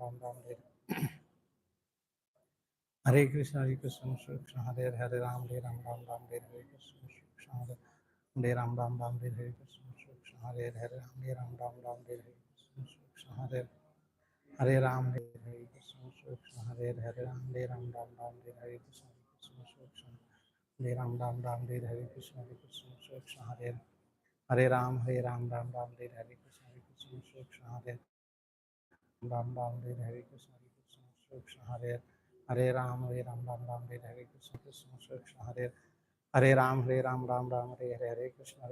Ram Hare. Hare Krishna Krishna Hare Hare Ram Ram Ram Hare Hare Krishna Krishna Hare Ram Ram Hare Hare Krishna Krishna Hare Hare Ram Ram Hare Hare Krishna Krishna Hare Hare Ram Hare Hare Krishna Krishna Hare Hare Ram Ram Hare Hare Krishna Krishna Hare Ram Ram Hare Hare Krishna Krishna Hare Hare Ram Hare Ram Hare Hare Krishna Krishna Hare Ram Hare Hare Krishna Krishna Hare Hare Ram Hare Ram Hare Hare Krishna Krishna Hare Hare Ram Hare Ram Hare Hare Krishna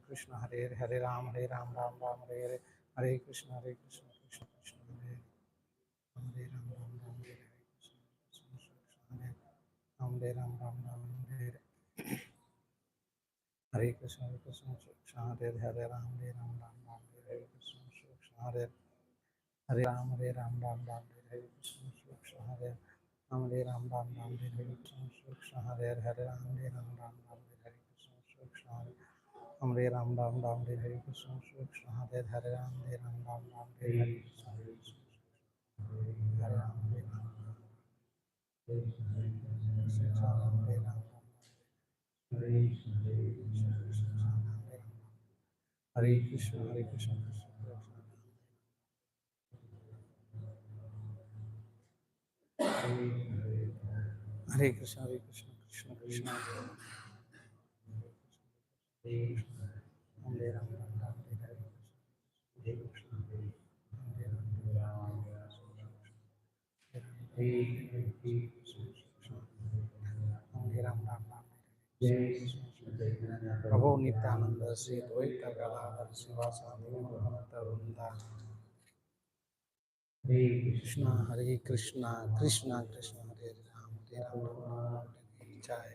Krishna Hare Hare Ram Hare Ram Hare Hare Hare Krishna Krishna Krishna Hare Hare Ram Hare Hare Krishna Hare Ram Hare Hare Krishna Krishna Hare Hare Ram Hare Krishna Hare Hare Ram Hare Ram Hare Krishna Krishna Hare Hare Ram Hare Krishna Hare Hare Ram Hare Ram Hare Krishna Krishna Hare Hare Ram Hare Krishna Krishna Hare Hare Ram Hare Ram Hare Krishna Hare Ram Hare Ram Hare Krishna Hare Krishna Hare Krishna Krishna Krishna Hare Ram Hare Krishna Hare Ram Prabhu Nityananda Sri Dvaita Gadadhar Sivasadi Bhakta Vrinda Krishna Hare Krishna Krishna Krishna Hare Ram Hare Ram Jai.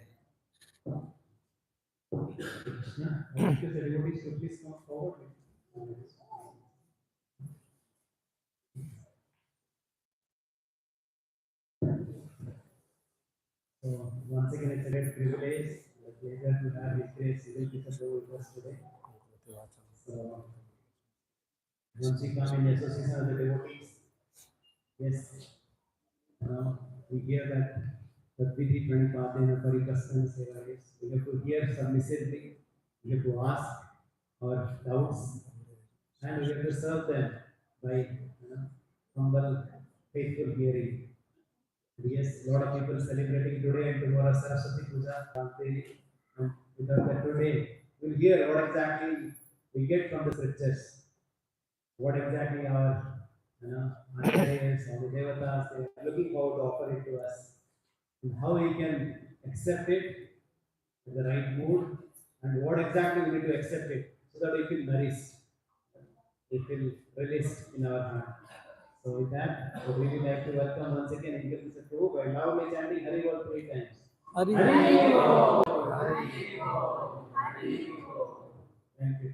Please come forward. So once again, it's a great privilege, a pleasure to have His Grace Yugal Prabhu with us today. So once we come in the association of the devotees, yes, we hear that the Vidhi Pranipadena Paripasana Seva is. We have to hear submissively, we have to ask our doubts, and we have to serve them by humble, faithful hearing. Yes, a lot of people celebrating today and tomorrow Saraswati Puja, Dhanteras, and without that today, we'll hear what exactly we get from the scriptures, what exactly our Acharyas and the Devatas they are looking forward to offer it to us, and how we can accept it in the right mood, and what exactly we need to accept it so that it will nourish, it will release in our heart. So with that, I would really like to welcome once again Yugal Prabhu by loudly chanting Hari Bol 3 times. Hari Hari Bol, Hari Bol, Hari Bol. Thank you.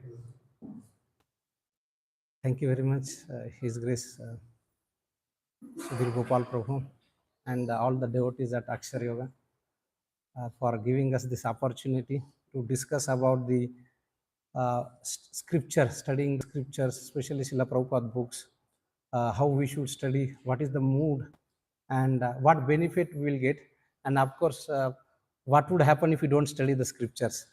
Thank you very much, His Grace Sudhir Gopal Prabhu and all the devotees at Akshar Yoga for giving us this opportunity to discuss about the scripture, studying the scriptures, especially Srila Prabhupada books, how we should study, what is the mood, and what benefit we will get, and of course, what would happen if we don't study the scriptures.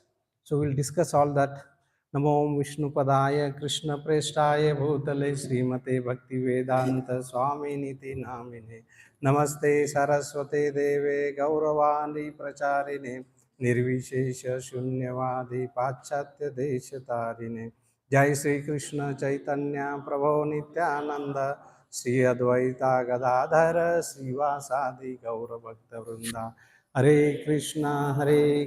So we'll discuss all that. Namo Vishnu Padaya Krishna Prestaya Bhutale Srimate Bhakti Vedanta Swami Niti Namine Namaste Saraswate Deve Gauravani Pracharine Nirvishesha Shunyavadi Pachatya Deshatarine Jai Sri Krishna Chaitanya Prabhu Nityananda Sri Advaita Gadadhara Srivasadi Gaura Bhakta Vrinda Hare Krishna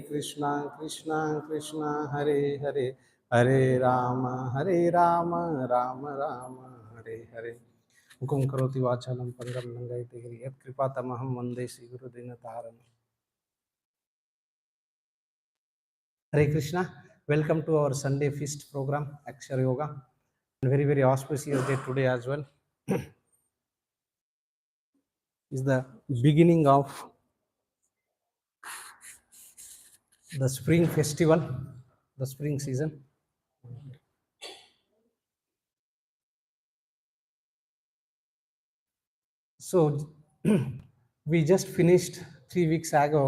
Krishna Krishna Hare Hare Hare Rama Rama Rama Hare Hare Mukum karoti vachalam pangam nangaite giri yat kripatamaham vande Sri Guru Dinataram. Hare Krishna, welcome to our Sunday feast program, Akshar Yoga. Very, very auspicious day today as well. Is the beginning of the spring festival, the spring season. So we just finished 3 weeks ago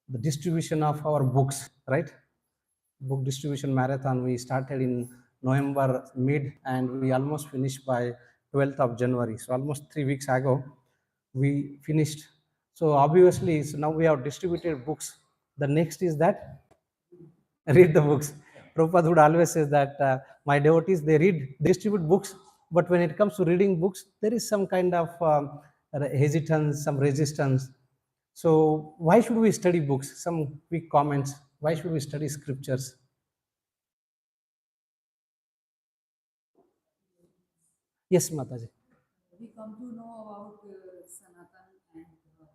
the distribution of our books, right? Book distribution marathon. We started in November mid and we almost finished by 12th of January. So almost 3 weeks ago we finished. So obviously, so now we have distributed books. The next is that read the books. Prabhupada would always say that my devotees, they read, they distribute books, but when it comes to reading books, there is some kind of hesitance, some resistance. So why should we study books? Some quick comments. Why should we study scriptures? Yes, Mataji. We come to know about Sanatan and great teachings of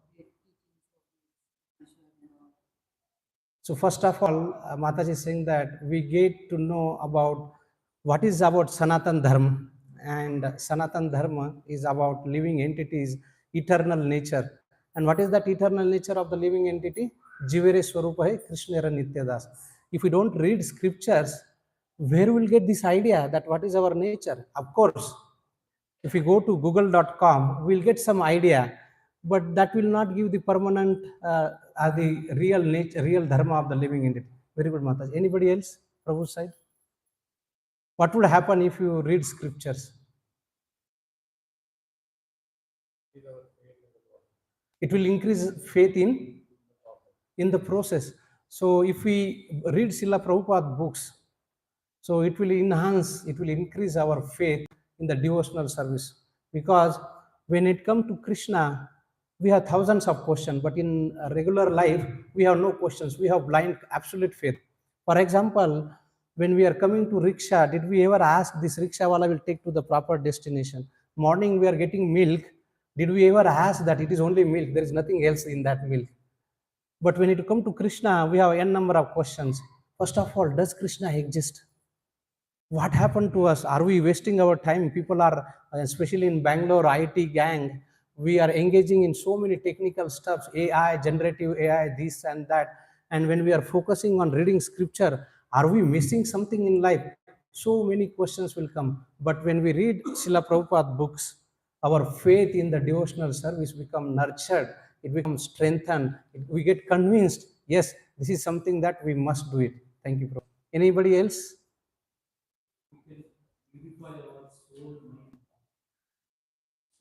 Kishor and all. So first of all, Mataji is saying that we get to know about what is about Sanatan Dharma, and Sanatan Dharma is about living entities, eternal nature. And what is that eternal nature of the living entity? Jivere Swarupa hai Krishnera Nityadas. If we don't read scriptures, where will get this idea that what is our nature? Of course, if we go to google.com, we'll get some idea, but that will not give the permanent the real nature, real dharma of the living entity. Very good, Mataji. Anybody else? Prabhu's side? What would happen if you read scriptures? It will increase faith in the process. So if we read Srila Prabhupada books, so it will enhance, it will increase our faith in the devotional service. Because when it comes to Krishna, we have thousands of questions, but in regular life, we have no questions. We have blind, absolute faith. For example, when we are coming to rickshaw, did we ever ask this rickshaw wala will take to the proper destination? Morning, we are getting milk. Did we ever ask that it is only milk? There is nothing else in that milk. But when it comes to Krishna, we have n number of questions. First of all, does Krishna exist? What happened to us? Are we wasting our time? People are, especially in Bangalore, IT gang, we are engaging in so many technical stuffs, AI, generative AI, this and that. And when we are focusing on reading scripture, are we missing something in life? So many questions will come. But when we read Srila Prabhupada books, our faith in the devotional service become nurtured, it becomes strengthened, we get convinced, yes, this is something that we must do it. Thank you, Prabhu. Anybody else?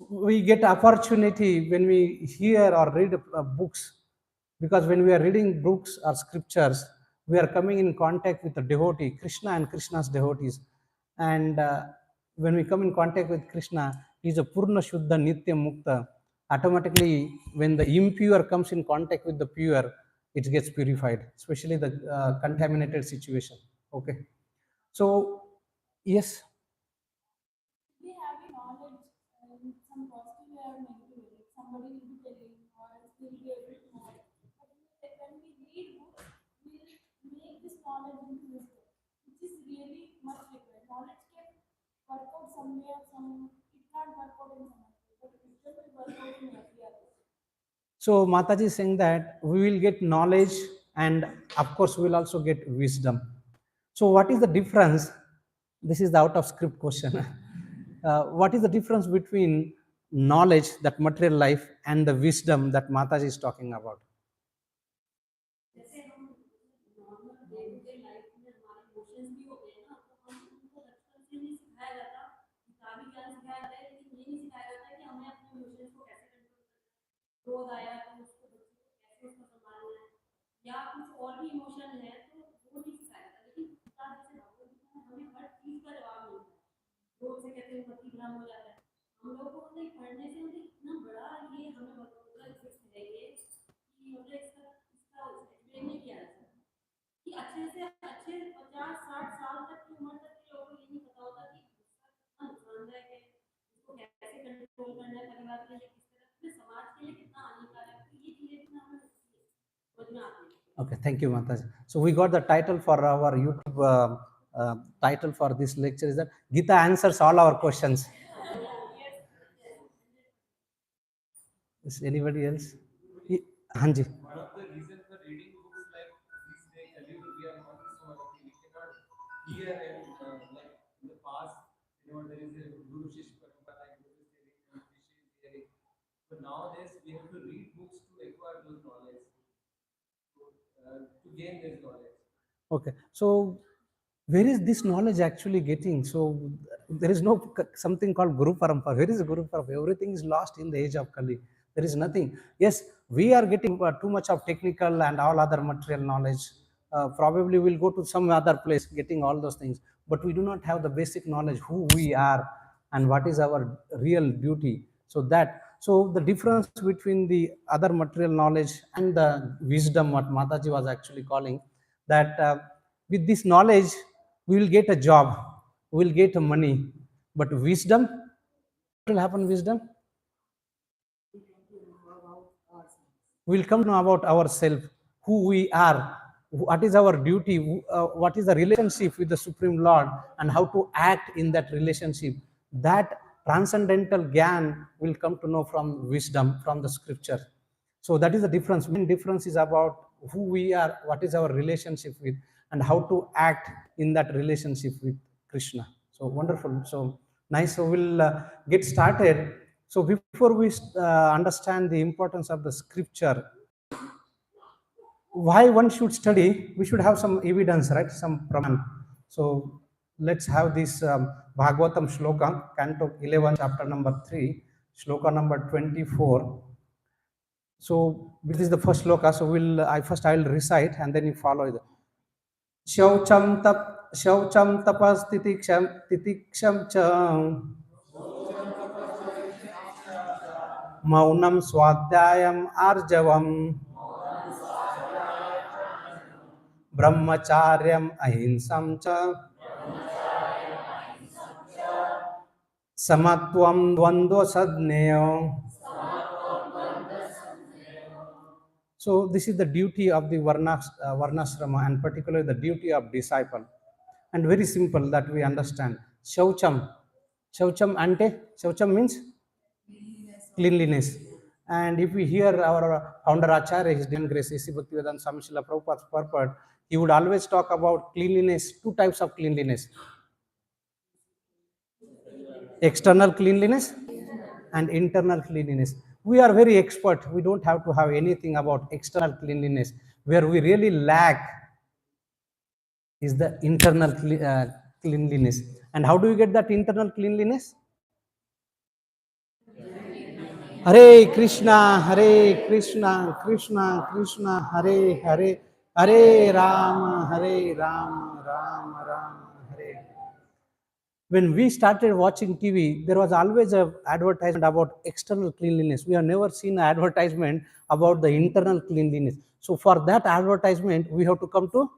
We get opportunity when we hear or read books, because when we are reading books or scriptures, we are coming in contact with the devotee, Krishna and Krishna's devotees. And when we come in contact with Krishna, he is a Purna Shuddha Nitya Mukta. Automatically, when the impure comes in contact with the pure, it gets purified, especially the contaminated situation. Okay. So yes. They have a knowledge in some positive way or negative way. Like somebody will be telling or else will be able to know. But when we read books, we'll make this knowledge into wisdom, which is really much required. Knowledge can work out somewhere, it can't work out in some other way, but wisdom will work out in every other way. So Mataji is saying that we will get knowledge and of course we will also get wisdom. So what is the difference? This is the out of script question. What is the difference between knowledge, that material life, and the wisdom that Mataji is talking about? जैसे हम normal day to day life में हमारे emotions भी होते हैं ना, तो हम उनको बचपन से नहीं सिखाया जाता, किताबी ज्ञान सिखाया जाता है, लेकिन ये नहीं सिखाया जाता कि हमें अपने इमोशंस को कैसे कंट्रोल करना है। क्रोध आया तो उसको बच्चे को कैसे उसको संभालना है, या कुछ और भी इमोशन है तो वो नहीं सिखाया जाता। लेकिन गीता जैसे भगवद गीता में हमें हर चीज का जवाब मिलता है। क्रोध से कैसे पति भ्रम हो जाता है, हम लोगों को मतलब पढ़ने से मतलब इतना बड़ा ये हमें मतलब है ये कि मतलब इसका इसका एक्सप्लेन नहीं किया जा सकता कि अच्छे से अच्छे 50-60 साल तक की उम्र तक के लोगों को ये नहीं पता होता कि गुस्सा कितना नुकसानदायक है, इसको कैसे कंट्रोल करना है परिवार के लिए, किस तरह से समाज के लिए कितना हानिकारक है। तो ये चीजें भी हमें समझ में आती है। Okay, thank you, Mataji. So we got the title for our YouTube title for this lecture is that Gita answers all our questions. Is anybody else? Hanji. One of the reasons for reading books like this day, Kaliyuga, we are not so much, we cannot hear and like in the past, there is a Guru Shish Parampara, like Guru is telling and Shish is hearing. But nowadays we have to read books to acquire those knowledge, to gain this knowledge. Okay, so where is this knowledge actually getting? So there is no something called Guru Parampara. Where is Guru Parampara? Everything is lost in the age of Kali. There is nothing. Yes, we are getting too much of technical and all other material knowledge. Probably we'll go to some other place getting all those things, but we do not have the basic knowledge who we are and what is our real duty. So the difference between the other material knowledge and the wisdom, what Mataji was actually calling, that with this knowledge we will get a job, we will get money, but wisdom, what will happen? Wisdom, we will come to know about ourselves, who we are, what is our duty, what is the relationship with the Supreme Lord, and how to act in that relationship. That transcendental gyan will come to know from wisdom, from the scripture. So that is the difference. Main difference is about who we are, what is our relationship with, and how to act in that relationship with Krishna. So wonderful. So nice. So we'll get started. So before we understand the importance of the scripture, why one should study, we should have some evidence, right? Some praman. So let's have this Bhagavatam shloka, Canto 11, chapter number 3, shloka number 24. So this is the first shloka. So I'll recite and then you follow it. Shaucham tapas titiksham cha maunam swadhyayam arjavam brahmacharyam ahinsam cha samatvam dvandva sadneyo. So this is the duty of the varnasrama, and particularly the duty of disciple. And very simple that we understand. Shaucham. Shaucham ante. Shaucham means cleanliness. And if we hear our founder Acharya, His Divine Grace, A.C. Bhaktivedanta Swami Srila Prabhupada's purport, he would always talk about cleanliness, two types of cleanliness. External cleanliness and internal cleanliness. We are very expert. We don't have to have anything about external cleanliness. Where we really lack is the internal cleanliness. And how do we get that internal cleanliness? Hare Krishna, Krishna Krishna, Hare Hare, Hare Rama, Rama Rama, Hare. When we started watching TV, there was always an advertisement about external cleanliness. We have never seen an advertisement about the internal cleanliness. So for that advertisement, we have to come to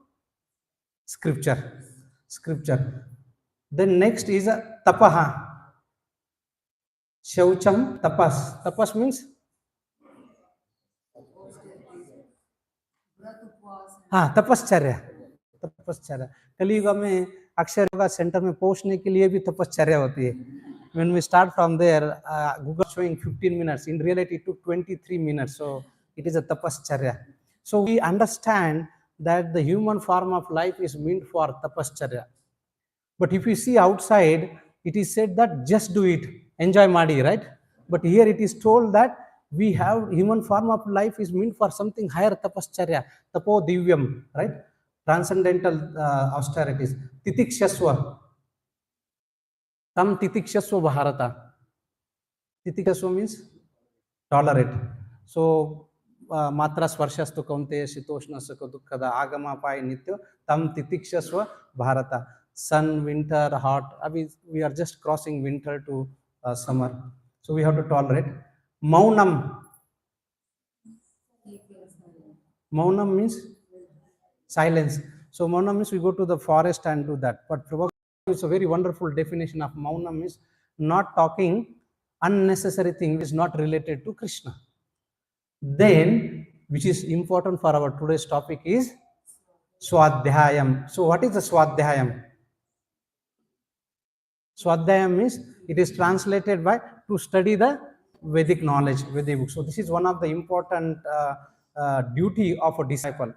scripture. Then next is a tapaha. Shaucham, tapas. Tapas means? तपश्चर्या. कलियुग में अक्षर yoga centre में पहुंचने के लिए भी तपश्चर्या होती है. When we start from there, Google showing 15 minutes. In reality, it took 23 minutes. So it is a tapascharya. So we understand that the human form of life is meant for tapascharya. But if you see outside, it is said that just do it, enjoy madi, right? But here it is told that we have human form of life is meant for something higher, tapascharya, tapo divyam, right? Transcendental austerities. Titikshaswa. Tam titikshaswa bharata. Titikshaswa means tolerate. So matra svarshastu kaunteya shitoshna saka dukkada agama pai nitya tam titikshaswa bharata. Sun, winter, hot. I mean, we are just crossing winter to summer. So we have to tolerate. Maunam. Maunam means silence. So maunam means we go to the forest and do that. But Prabhu, it's a very wonderful definition of maunam means not talking unnecessary thing which is not related to Krishna. Then, which is important for our today's topic is Swadhyayam. So what is the Swadhyayam? Swadhyayam means it is translated by to study the Vedic knowledge, Vedic book. So this is one of the important duty of a disciple.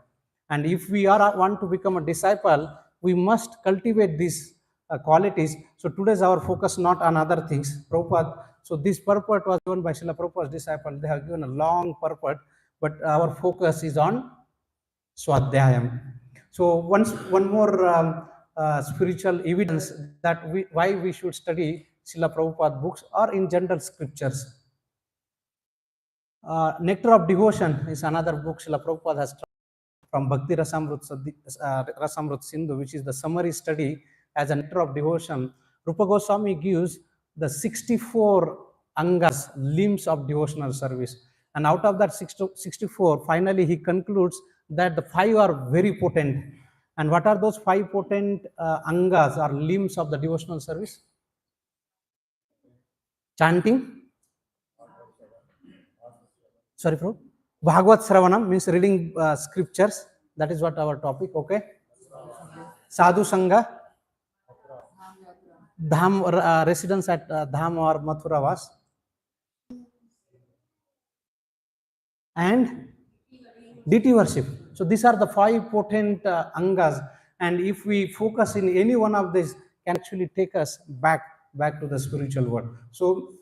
And if we want to become a disciple, we must cultivate these qualities. So today's our focus not on other things. Prabhupada So this purport was given by Srila Prabhupada's disciple. They have given a long purport, but our focus is on Swadhyayam. So one more spiritual evidence that why we should study Srila Prabhupada books or in general scriptures. Nectar of Devotion is another book Srila Prabhupada has from Bhakti Rasamrut Sindhu, which is the summary study as a nectar of devotion. Rupa Goswami gives the 64 angas, limbs of devotional service. And out of that 64, finally he concludes that the 5 are very potent. And what are those 5 potent angas or limbs of the devotional service? Chanting. Sorry, Prabhu. Bhagavad Sravanam means reading scriptures. That is what our topic. Okay. Sadhu Sangha. Dham, residence at Dham or Mathura Vas. And deity worship. So these are the 5 potent angas. And if we focus in any one of these, can actually take us back to the spiritual world. So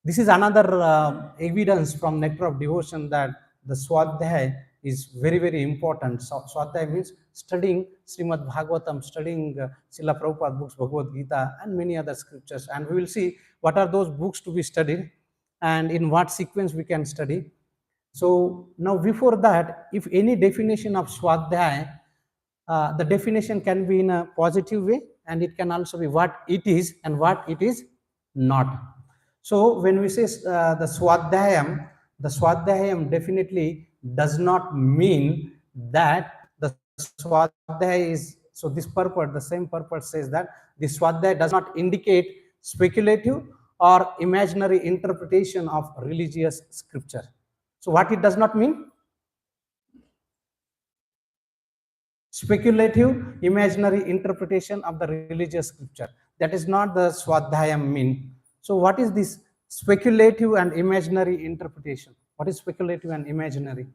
this is another evidence from Nectar of Devotion that the Swadhyaya is very, very important. So, Swadhyaya means studying Srimad Bhagavatam, studying Srila Prabhupada books, Bhagavad Gita, and many other scriptures. And we will see what are those books to be studied and in what sequence we can study. So now before that, if any definition of Swadhyaya, the definition can be in a positive way, and it can also be what it is and what it is not. So when we say the Swadhyayam definitely does not mean that the Swadhyaya is, so this purport, the same purport says that the Swadhyaya does not indicate speculative or imaginary interpretation of religious scripture. So what it does not mean? Speculative, imaginary interpretation of the religious scripture. That is not the Swadhyayam mean. So what is this speculative and imaginary interpretation? What is speculative and imaginary?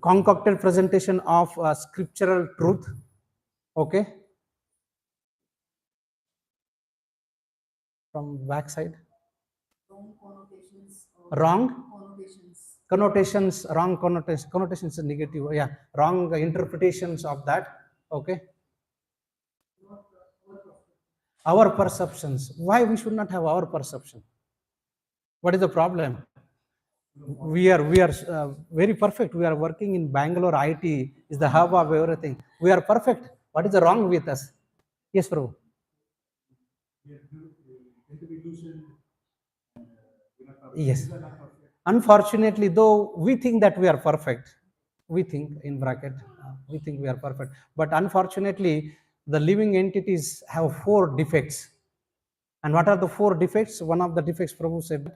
Concocted presentation of scriptural truth. Okay. From backside. Wrong connotations. Wrong connotations. Connotations is negative. Yeah. Wrong interpretations of that. Okay. Our perceptions. Why we should not have our perception? What is the problem? We are very perfect. We are working in Bangalore. IT is the hub of everything. We are perfect. What is wrong with us? Yes, Prabhu. Yes. Unfortunately, though, we think that we are perfect. We think, in bracket, we think we are perfect. But unfortunately, the living entities have 4 defects. And what are the 4 defects? One of the defects, Prabhu said,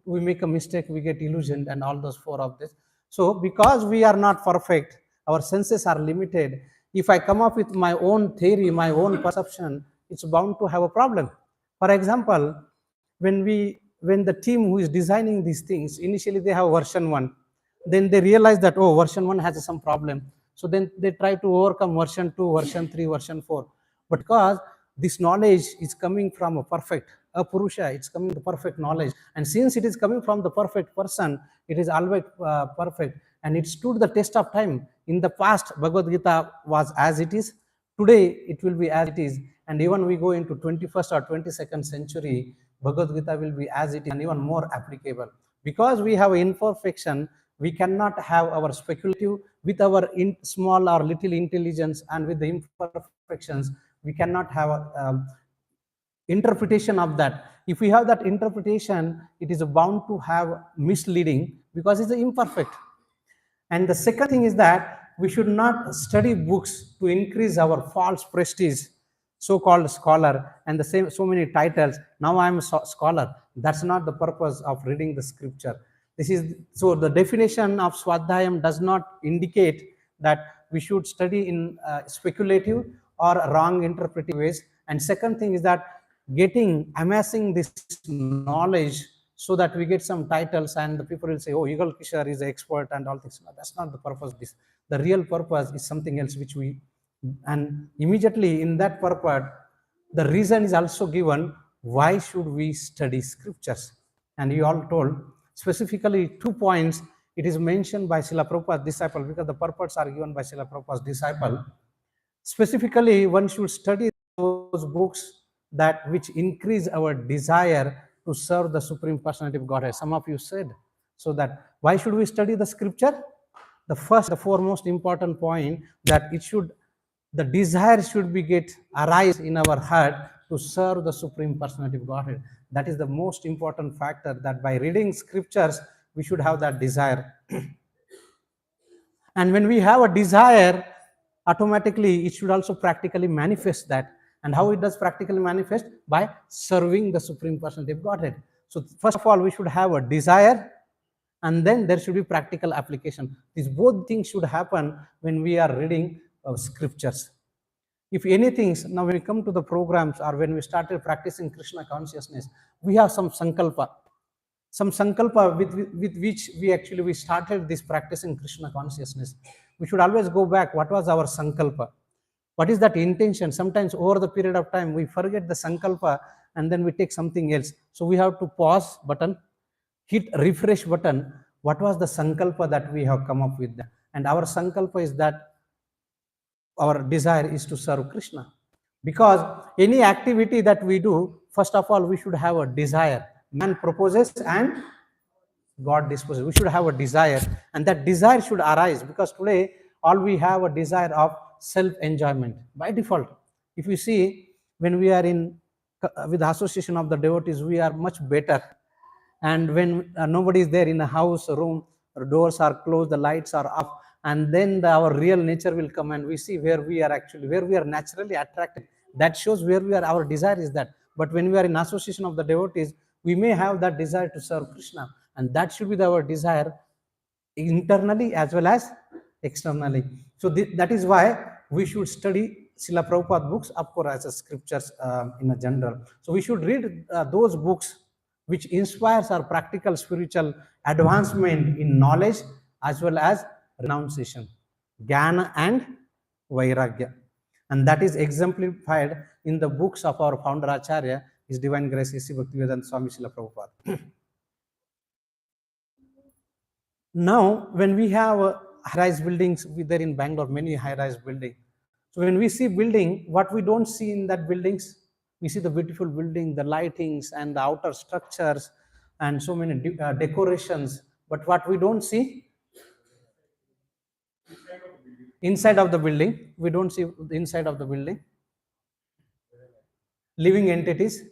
we make a mistake, we get illusioned, and all those 4 of this. So because we are not perfect, our senses are limited. If I come up with my own theory, my own perception, it's bound to have a problem. For example, when the team who is designing these things, initially they have version 1. Then they realize that, oh, version 1 has some problem. So then they try to overcome version 2, version 3, version 4. But because this knowledge is coming from a perfect, a Purusha, it's coming the perfect knowledge. And since it is coming from the perfect person, it is always perfect. And it stood the test of time. In the past, Bhagavad Gita was as it is. Today, it will be as it is. And even we go into 21st or 22nd century, Bhagavad Gita will be as it is and even more applicable. Because we have imperfection, we cannot have our speculative with our small or little intelligence, and with the imperfections, we cannot have interpretation of that. If we have that interpretation, it is bound to have misleading because it's imperfect. And the second thing is that we should not study books to increase our false prestige, so-called scholar, and the same so many titles. Now I am a scholar. That's not the purpose of reading the scripture. This is so the definition of Swadhyayam does not indicate that we should study in speculative or wrong interpretive ways. And second thing is that amassing this knowledge so that we get some titles and the people will say, oh, Yugal Kishor is an expert and all things. No, that's not the purpose of this. The real purpose is something else and immediately in that purport, the reason is also given why should we study scriptures? And you all told specifically 2 points. It is mentioned by Srila Prabhupada's disciple, because the purports are given by Srila Prabhupada's disciple. Specifically, one should study those books that which increase our desire to serve the Supreme Personality of Godhead. Some of you said, so that why should we study the scripture? The first, the foremost important point, that it should, the desire should be get arise in our heart to serve the Supreme Personality of Godhead. That is the most important factor, that by reading scriptures, we should have that desire. And when we have a desire, automatically it should also practically manifest that. And how it does practically manifest? By serving the Supreme Personality of Godhead. So first of all, we should have a desire, and then there should be practical application. These both things should happen when we are reading scriptures. If anything, now when we come to the programs or when we started practicing Krishna consciousness, we have some sankalpa with which we started this practicing Krishna consciousness. We should always go back, what was our sankalpa? What is that intention? Sometimes over the period of time, we forget the sankalpa and then we take something else. So we have to pause button, hit refresh button. What was the sankalpa that we have come up with? And our sankalpa is that our desire is to serve Krishna. Because any activity that we do, first of all, we should have a desire. Man proposes and God disposes. We should have a desire, and that desire should arise, because today all we have a desire of self-enjoyment by default. If you see, when we are in with the association of the devotees, we are much better. And when nobody is there in a house, room, doors are closed, the lights are off, and then our real nature will come, and we see where we are naturally attracted. That shows where we are, our desire is that. But when we are in association of the devotees, we may have that desire to serve Krishna, and that should be our desire internally as well as externally. So that is why we should study Srila Prabhupada books, of course, as a scriptures in a general. So we should read those books which inspires our practical spiritual advancement in knowledge as well as renunciation, Jnana and Vairagya. And that is exemplified in the books of our founder Acharya, His Divine Grace A.C. Bhaktivedanta Swami Srila Prabhupada. Now, when we have high-rise buildings, there in Bangalore, many high-rise buildings. So when we see building, what we don't see in that buildings, we see the beautiful building, the lightings and the outer structures and so many decorations. But what we don't see inside of the building, we don't see the inside of the building. Living entities.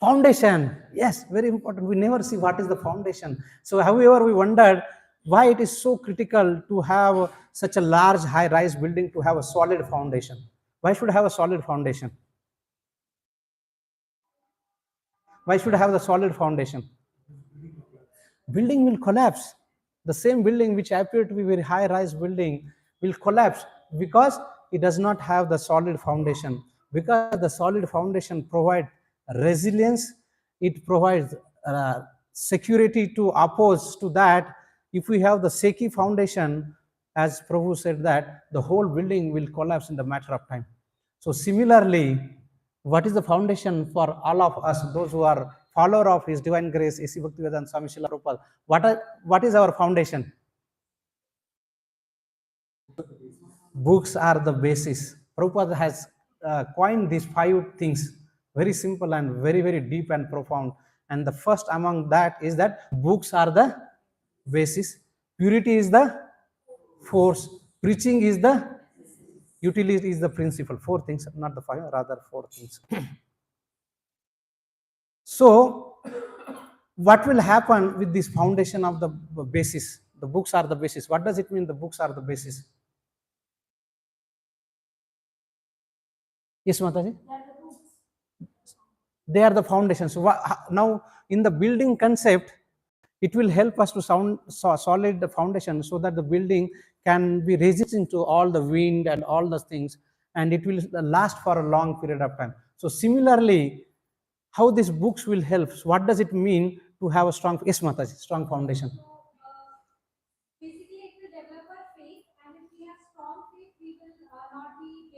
Foundation, yes, very important. We never see what is the foundation. So however, we wondered why it is so critical to have such a large high-rise building to have a solid foundation. Why should have a solid foundation? Why should have the solid foundation? Building will collapse. The same building which appeared to be very high-rise building will collapse because it does not have the solid foundation. Because the solid foundation provides resilience, it provides security to oppose to that. If we have the shaky foundation, as Prabhu said, that the whole building will collapse in the matter of time. So similarly, what is the foundation for all of us, those who are follower of His Divine Grace, A.C. Bhaktivedanta Swami Srila Prabhupada? What is our foundation? Books are the basis. Prabhupada has coined these 5 things, very simple and very, very deep and profound. And the first among that is that books are the basis, purity is the force, preaching is the utility, is the principle. 4 things, not the 5, rather 4 things. So what will happen with this foundation of the basis? The books are the basis. What does it mean, the books are the basis? Yes, Mataji? They are the foundation. So now in the building concept, it will help us to solid the foundation so that the building can be resistant to all the wind and all those things, and it will last for a long period of time. So similarly, how these books will help? So what does it mean to have a strong, yes, Mataji, strong foundation? Basically, it will develop our faith, and if we have strong faith, we will not be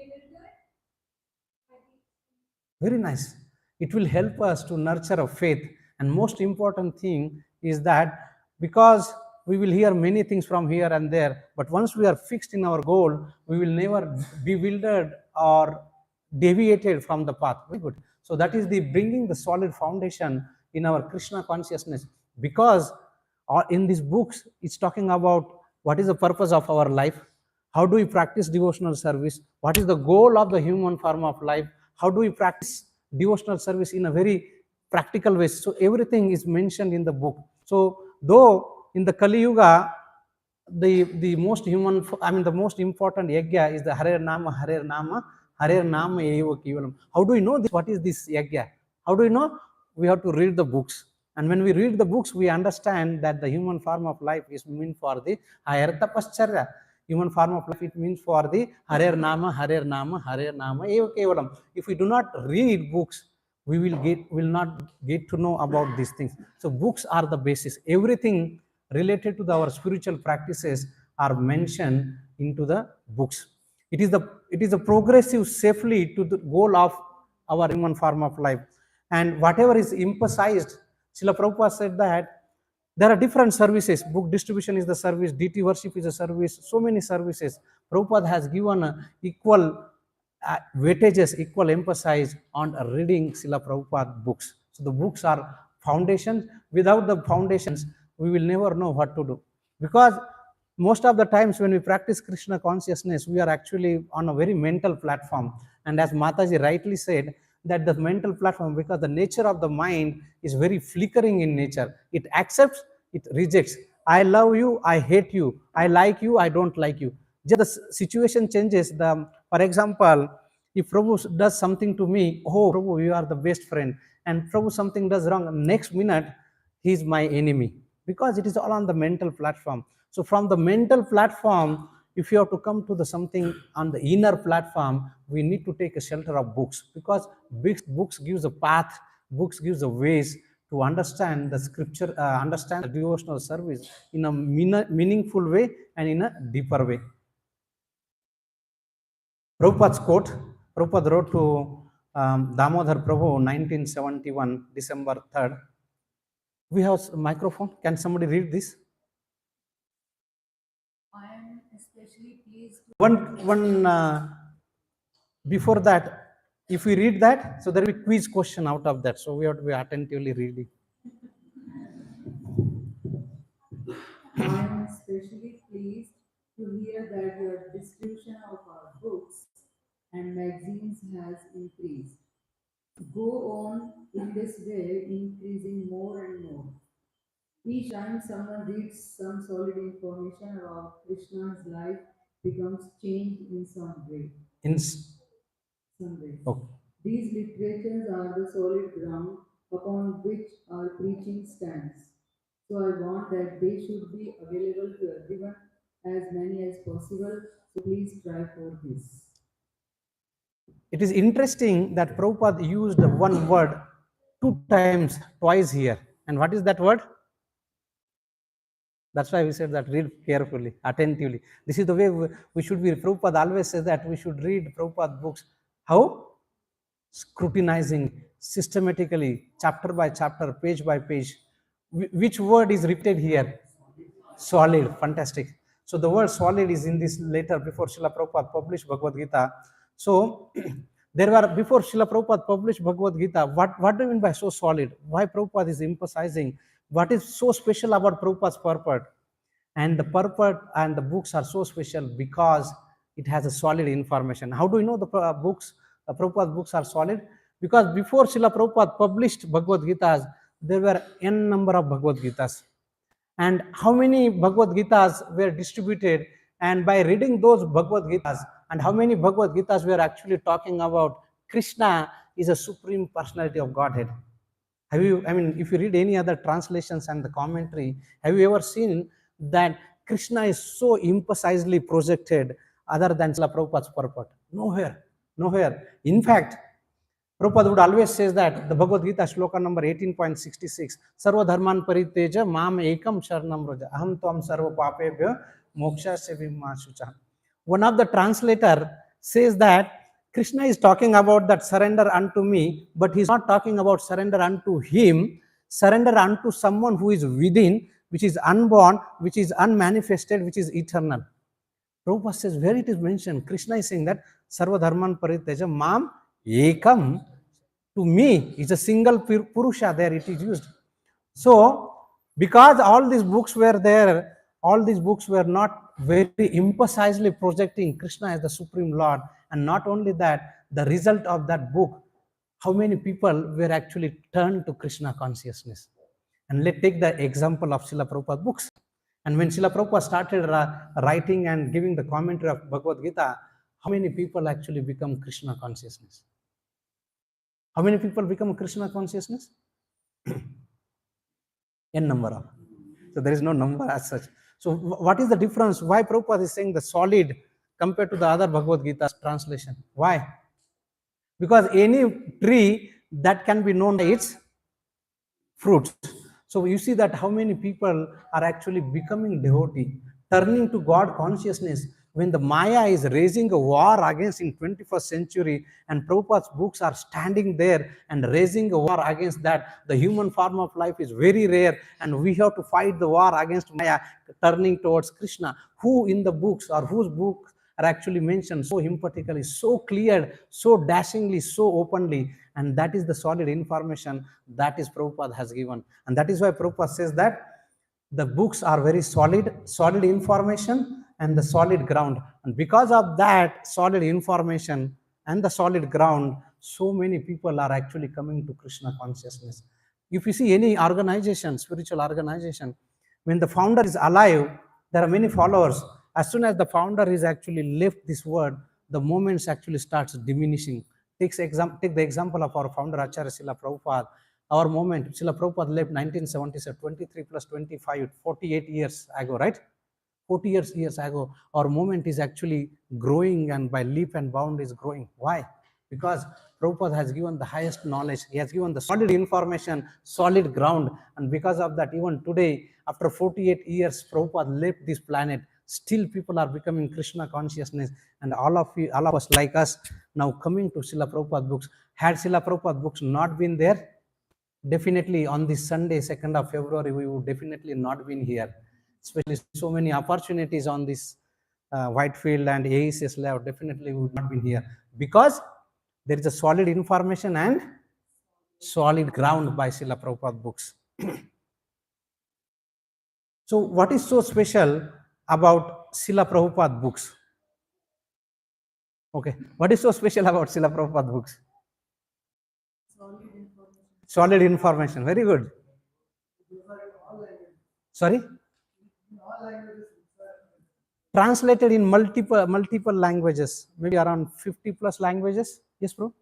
Very nice. It will help us to nurture a faith. And most important thing is that because we will hear many things from here and there, but once we are fixed in our goal, we will never bewildered or deviated from the path. Very good. So that is the bringing the solid foundation in our Krishna consciousness. Because in these books, it's talking about what is the purpose of our life, how do we practice devotional service, what is the goal of the human form of life, how do we practice devotional service in a very practical way. So everything is mentioned in the book. So though in the Kali Yuga, the most the most important yajna is the Harer Nama, Harer Nama, Harer Nama Eva Kevalam. How do we know this? What is this yajna? How do we know? We have to read the books. And when we read the books, we understand that the human form of life is meant for the higher tapascharya. Human form of life, it means for the Harer Nama, Harer Nama, Harer Nama Eva Kevalam. If we do not read books, we will not get to know about these things. So books are the basis. Everything related to our spiritual practices are mentioned into the books. It is a progressive safely to the goal of our human form of life. And whatever is emphasized, Srila Prabhupada said that there are different services. Book distribution is the service, deity worship is a service, so many services. Prabhupada has given equal weightages, equal emphasis on reading Srila Prabhupada books. So the books are foundations. Without the foundations, we will never know what to do. Because most of the times when we practice Krishna consciousness, we are actually on a very mental platform. And as Mataji rightly said, that the mental platform, because the nature of the mind is very flickering in nature. It accepts, it rejects. I love you, I hate you. I like you, I don't like you. Just the situation changes. For example, if Prabhu does something to me, oh Prabhu, you are the best friend. And Prabhu something does wrong, next minute, he is my enemy. Because it is all on the mental platform. So from the mental platform, if you have to come to the something on the inner platform, we need to take a shelter of books, because books gives a path, books gives a ways to understand the scripture, understand the devotional service in a meaningful way and in a deeper way. Prabhupada's quote, Prabhupada wrote to Damodar Prabhu, 1971, December 3rd. We have a microphone. Can somebody read this? I am especially pleased to Before that, if we read that, so there will be quiz question out of that. So we have to be attentively reading. I am especially pleased to hear that your distribution of our books and magazines has increased. Go on in this way, increasing more and more. Each time someone reads some solid information about Krishna's life becomes changed in some way. Some way. Okay. These literatures are the solid ground upon which our preaching stands. So I want that they should be available to everyone, as many as possible. So please try for this. It is interesting that Prabhupada used one word twice here. And what is that word? That's why we said that read carefully, attentively. This is the way we should be. Prabhupada always says that we should read Prabhupada books. How? Scrutinizing, systematically, chapter by chapter, page by page. Which word is repeated here? Solid, fantastic. So the word solid is in this letter before Srila Prabhupada published Bhagavad Gita. So there were, before Srila Prabhupada published Bhagavad Gita, what do you mean by so solid? Why Prabhupada is emphasizing what is so special about Prabhupada's purport? And the purport and the books are so special because it has a solid information. How do we know the Prabhupada books are solid? Because before Srila Prabhupada published Bhagavad Gitas, there were n number of Bhagavad Gitas. And how many Bhagavad Gitas were distributed? And by reading those Bhagavad Gitas, and how many Bhagavad Gitas were actually talking about Krishna is a supreme personality of Godhead. Have you, if you read any other translations and the commentary, have you ever seen that Krishna is so imprecisely projected other than Srila Prabhupada's purport? Nowhere, nowhere. In fact, Prabhupada would always say that the Bhagavad Gita shloka number 18.66, Sarva dharman pariteja mam ekam sharanam raja aham tvam sarva papebhyo moksha sevimasucha. One of the translator says that Krishna is talking about that surrender unto me, but he's not talking about surrender unto him, surrender unto someone who is within, which is unborn, which is unmanifested, which is eternal. Prabhupada says, where it is mentioned, Krishna is saying that Sarva Dharman Parityaja Mam Ekam, to me, is a single Purusha, there it is used. So, because all these books were there, all these books were not very emphasizedly projecting Krishna as the Supreme Lord. And not only that, the result of that book, how many people were actually turned to Krishna consciousness. And let's take the example of Srila Prabhupada books. And when Srila Prabhupada started writing and giving the commentary of Bhagavad Gita, how many people actually become Krishna consciousness? How many people become Krishna consciousness? N number of. So there is no number as such. So what is the difference? Why Prabhupada is saying the solid compared to the other Bhagavad Gita translation? Why? Because any tree that can be known by its fruits. So you see that how many people are actually becoming devotee, turning to God consciousness when the Maya is raising a war against in 21st century, and Prabhupada's books are standing there and raising a war against that. The human form of life is very rare, and we have to fight the war against Maya, turning towards Krishna, who in the books or whose books are actually mentioned so emphatically, so clear, so dashingly, so openly. And that is the solid information that is Prabhupada has given. And that is why Prabhupada says that the books are very solid information and the solid ground. And because of that solid information and the solid ground, so many people are actually coming to Krishna consciousness. If you see any organization, spiritual organization, when the founder is alive, there are many followers. As soon as the founder is actually left this world, the moments actually starts diminishing. Take the example of our founder Acharya Srila Prabhupada. Our moment, Srila Prabhupada left 1977, 23 plus 25, 48 years ago, right? 40 years ago. Our moment is actually growing, and by leap and bound is growing. Why? Because Prabhupada has given the highest knowledge. He has given the solid information, solid ground. And because of that, even today, after 48 years, Prabhupada left this planet. Still people are becoming Krishna consciousness, and all of us like us now coming to Srila Prabhupada books. Had Srila Prabhupada books not been there, definitely on this Sunday, 2nd of February, we would definitely not been here. Especially so many opportunities on this Whitefield and AECS lab, definitely we would not been here. Because there is a solid information and solid ground by Srila Prabhupada books. So what is so special about Srila Prabhupada books? Okay, what is so special about Srila Prabhupada books? Solid information, very good. Sorry? Translated in multiple languages, maybe around 50 plus languages. Yes, bro?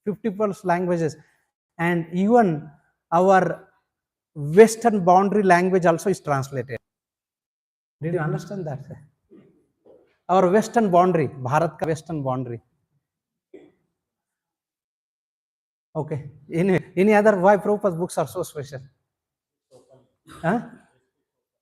50 plus languages. And even our Western boundary language also is translated. Did you understand that? Our Western boundary, Bharat ka Western boundary. Okay. Any other why Prabhupada's books are so special? Huh?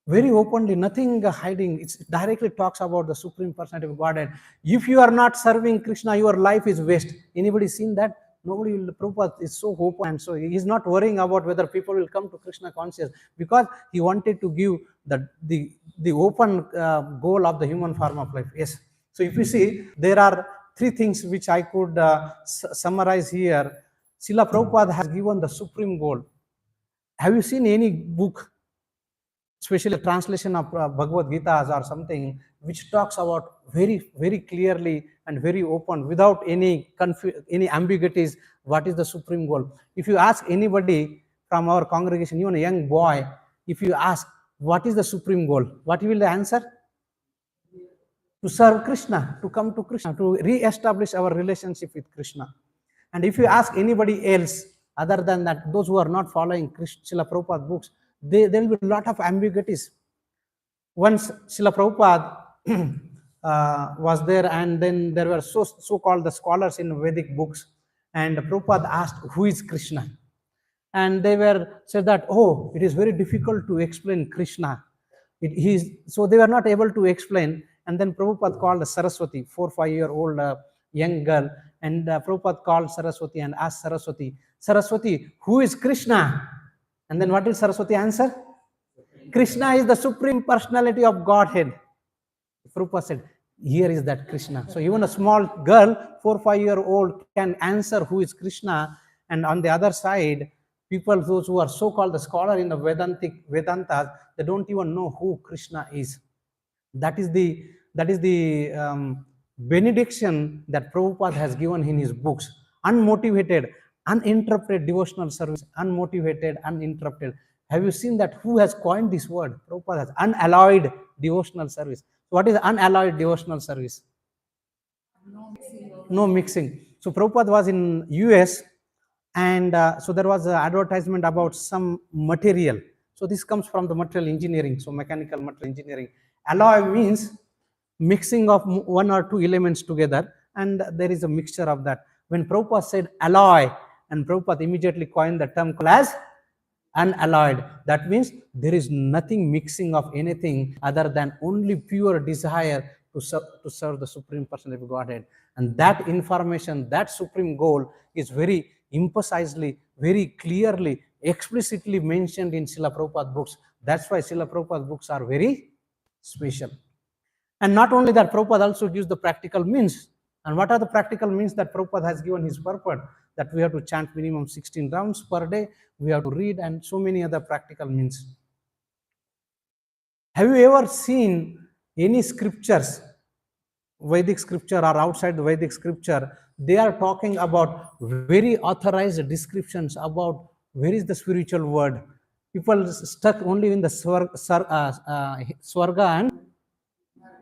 Very openly, nothing hiding. It directly talks about the Supreme Personality of Godhead. If you are not serving Krishna, your life is waste. Anybody seen that? Nobody will. Prabhupada is so open, and so he is not worrying about whether people will come to Krishna conscious, because he wanted to give the open goal of the human form of life. Yes. So if you see, there are three things which I could summarize here. Srila Prabhupada has given the supreme goal. Have you seen any book, especially a translation of Bhagavad Gita or something, which talks about very clearly and very open, without any ambiguities, what is the supreme goal? If you ask anybody from our congregation, even a young boy, if you ask what is the supreme goal, what will the answer? To serve Krishna, to come to Krishna, to re-establish our relationship with Krishna. And if you ask anybody else other than that, those who are not following Srila Prabhupada books, there will be a lot of ambiguities. Once Srila Prabhupada was there, and then there were so-called the scholars in Vedic books, and Prabhupada asked, who is Krishna? And they said that, oh, it is very difficult to explain Krishna. So they were not able to explain. And then Prabhupada called Saraswati, 4-5-year-old young girl, and Prabhupada called Saraswati and asked Saraswati, Saraswati, who is Krishna? And then what did Saraswati answer? Krishna is the Supreme Personality of Godhead. Prabhupada said, here is that Krishna. So even a small girl, 4 or 5 year old, can answer who is Krishna. And on the other side, people, those who are so-called the scholar in the Vedantas, they don't even know who Krishna is. That is the benediction that Prabhupada has given in his books. Unmotivated, uninterrupted devotional service. Unmotivated, uninterrupted. Have you seen that? Who has coined this word? Prabhupada has. Unalloyed devotional service. What is unalloyed devotional service? No mixing. So Prabhupada was in US, and so there was an advertisement about some material. So this comes from the material engineering, so mechanical material engineering. Alloy means mixing of one or two elements together, and there is a mixture of that. When Prabhupada said alloy, and Prabhupada immediately coined the term called as unalloyed. That means there is nothing mixing of anything other than only pure desire to serve the Supreme Personality of Godhead. And that information, that supreme goal is very imprecisely, very clearly, explicitly mentioned in Srila Prabhupada books. That's why Srila Prabhupada books are very special. And not only that, Prabhupada also gives the practical means. And what are the practical means that Prabhupada has given his purport? That we have to chant minimum 16 rounds per day, we have to read, and so many other practical means. Have you ever seen any scriptures, Vedic scripture or outside the Vedic scripture, they are talking about very authorized descriptions about where is the spiritual word. People stuck only in the Swarga and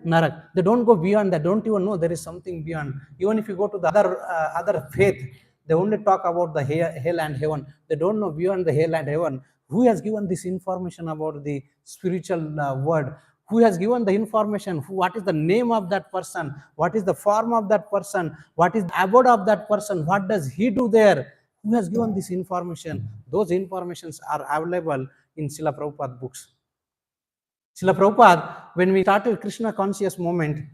Narak. They don't go beyond that, don't even know there is something beyond. Even if you go to the other faith, they only talk about the hell and heaven. They don't know beyond the hell and heaven. Who has given this information about the spiritual word? Who has given the information? What is the name of that person? What is the form of that person? What is the abode of that person? What does he do there? Who has given this information? Those informations are available in Srila Prabhupada books. Srila Prabhupada, when we started Krishna conscious movement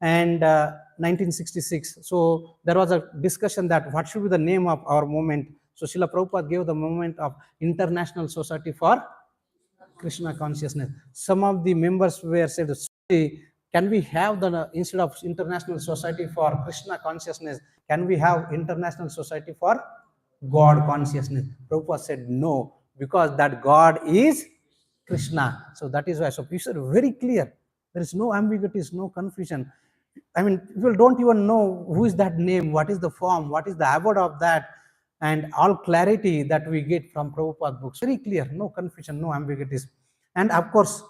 and 1966, so there was a discussion that what should be the name of our movement. So Srila Prabhupada gave the movement of International Society for Krishna Consciousness. Some of the members were said, can we have the, instead of International Society for Krishna Consciousness, can we have International Society for God Consciousness? Prabhupada said no, because that God is Krishna. So that is why. So people are very clear. There is no ambiguity, no confusion. I mean, people don't even know who is that name, what is the form, what is the abode of that, and all clarity that we get from Prabhupada books. Very clear, no confusion, no ambiguities. And of course,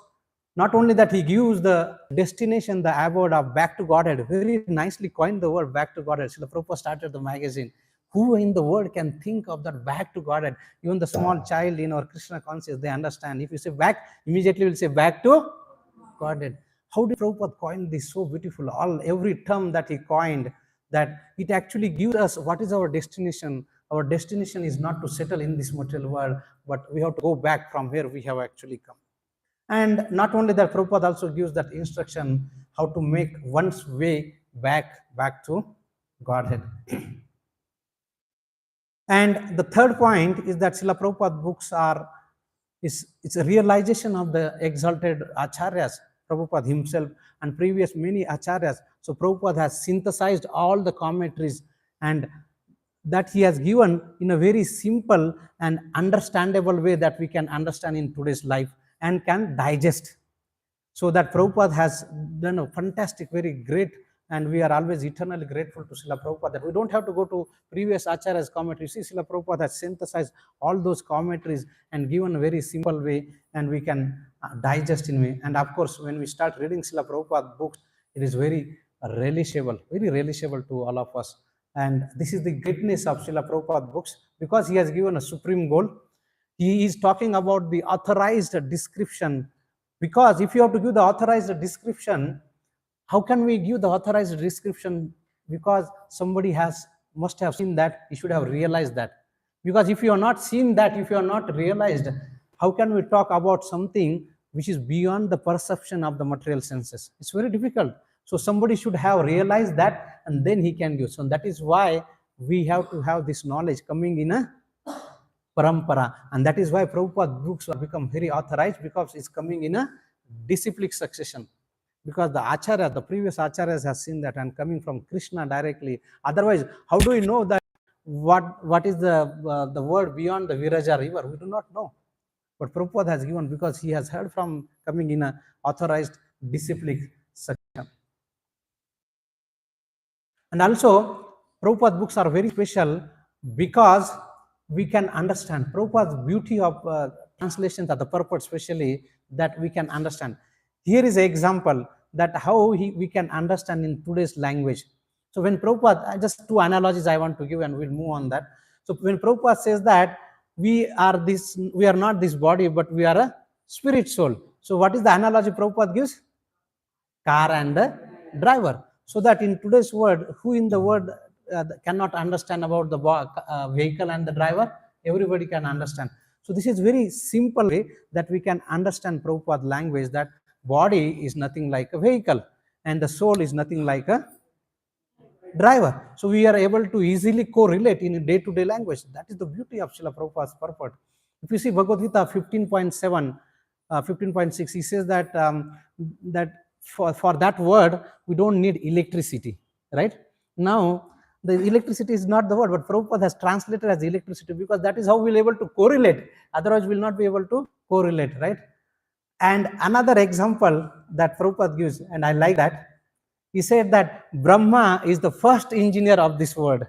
not only that, he gives the destination, the abode of back to Godhead. Very nicely coined the word back to Godhead. So the Prabhupada started the magazine. Who in the world can think of that back to Godhead? Even the small child in our Krishna consciousness, they understand. If you say back, immediately we'll say back to Godhead. How did Prabhupada coin this so beautiful? Every term that he coined, that it actually gives us what is our destination. Our destination is not to settle in this material world, but we have to go back from where we have actually come. And not only that, Prabhupada also gives that instruction how to make one's way back to Godhead. And the third point is that Srila Prabhupada books it's a realization of the exalted acharyas, Prabhupada himself and previous many acharyas. So Prabhupada has synthesized all the commentaries, and that he has given in a very simple and understandable way that we can understand in today's life and can digest. So that Prabhupada has done a fantastic, very great, and we are always eternally grateful to Srila Prabhupada that we don't have to go to previous acharyas' commentaries. See, Srila Prabhupada has synthesized all those commentaries and given a very simple way, and we can digest in way. And of course, when we start reading Srila Prabhupada books, it is very relishable to all of us. And this is the greatness of Srila Prabhupada books, because he has given a supreme goal. He is talking about the authorized description, because if you have to give the authorized description, how can we give the authorized description? Because somebody must have seen that, he should have realized that. Because if you are not seen that, if you are not realized, how can we talk about something which is beyond the perception of the material senses? It's very difficult. So somebody should have realized that, and then he can give. So that is why we have to have this knowledge coming in a parampara, and that is why Prabhupada books have become very authorized, because it's coming in a disciplic succession. Because the acharya, the previous acharyas have seen that and coming from Krishna directly. Otherwise, how do we know that what is the word beyond the Viraja river? We do not know. But Prabhupada has given, because he has heard from coming in a authorized disciplic succession. And also, Prabhupada books are very special because we can understand. Prabhupada's beauty of translations are the purport, especially that we can understand. Here is an example that how we can understand in today's language. So when Prabhupada, just two analogies I want to give, and we'll move on that. So when Prabhupada says that we are not this body, but we are a spirit soul. So what is the analogy Prabhupada gives? Car and the driver. So that in today's world, who in the world cannot understand about the vehicle and the driver? Everybody can understand. So this is very simple way that we can understand Prabhupada language, that body is nothing like a vehicle and the soul is nothing like a driver. So we are able to easily correlate in day-to-day language. That is the beauty of Srila Prabhupada's purport. If you see Bhagavad Gita 15.7, 15.6, he says that that for that word we don't need electricity, right? Now the electricity is not the word, but Prabhupada has translated as electricity, because that is how we'll able to correlate. Otherwise we'll not be able to correlate, right? And another example that Prabhupada gives, and I like that, he said that Brahma is the first engineer of this world.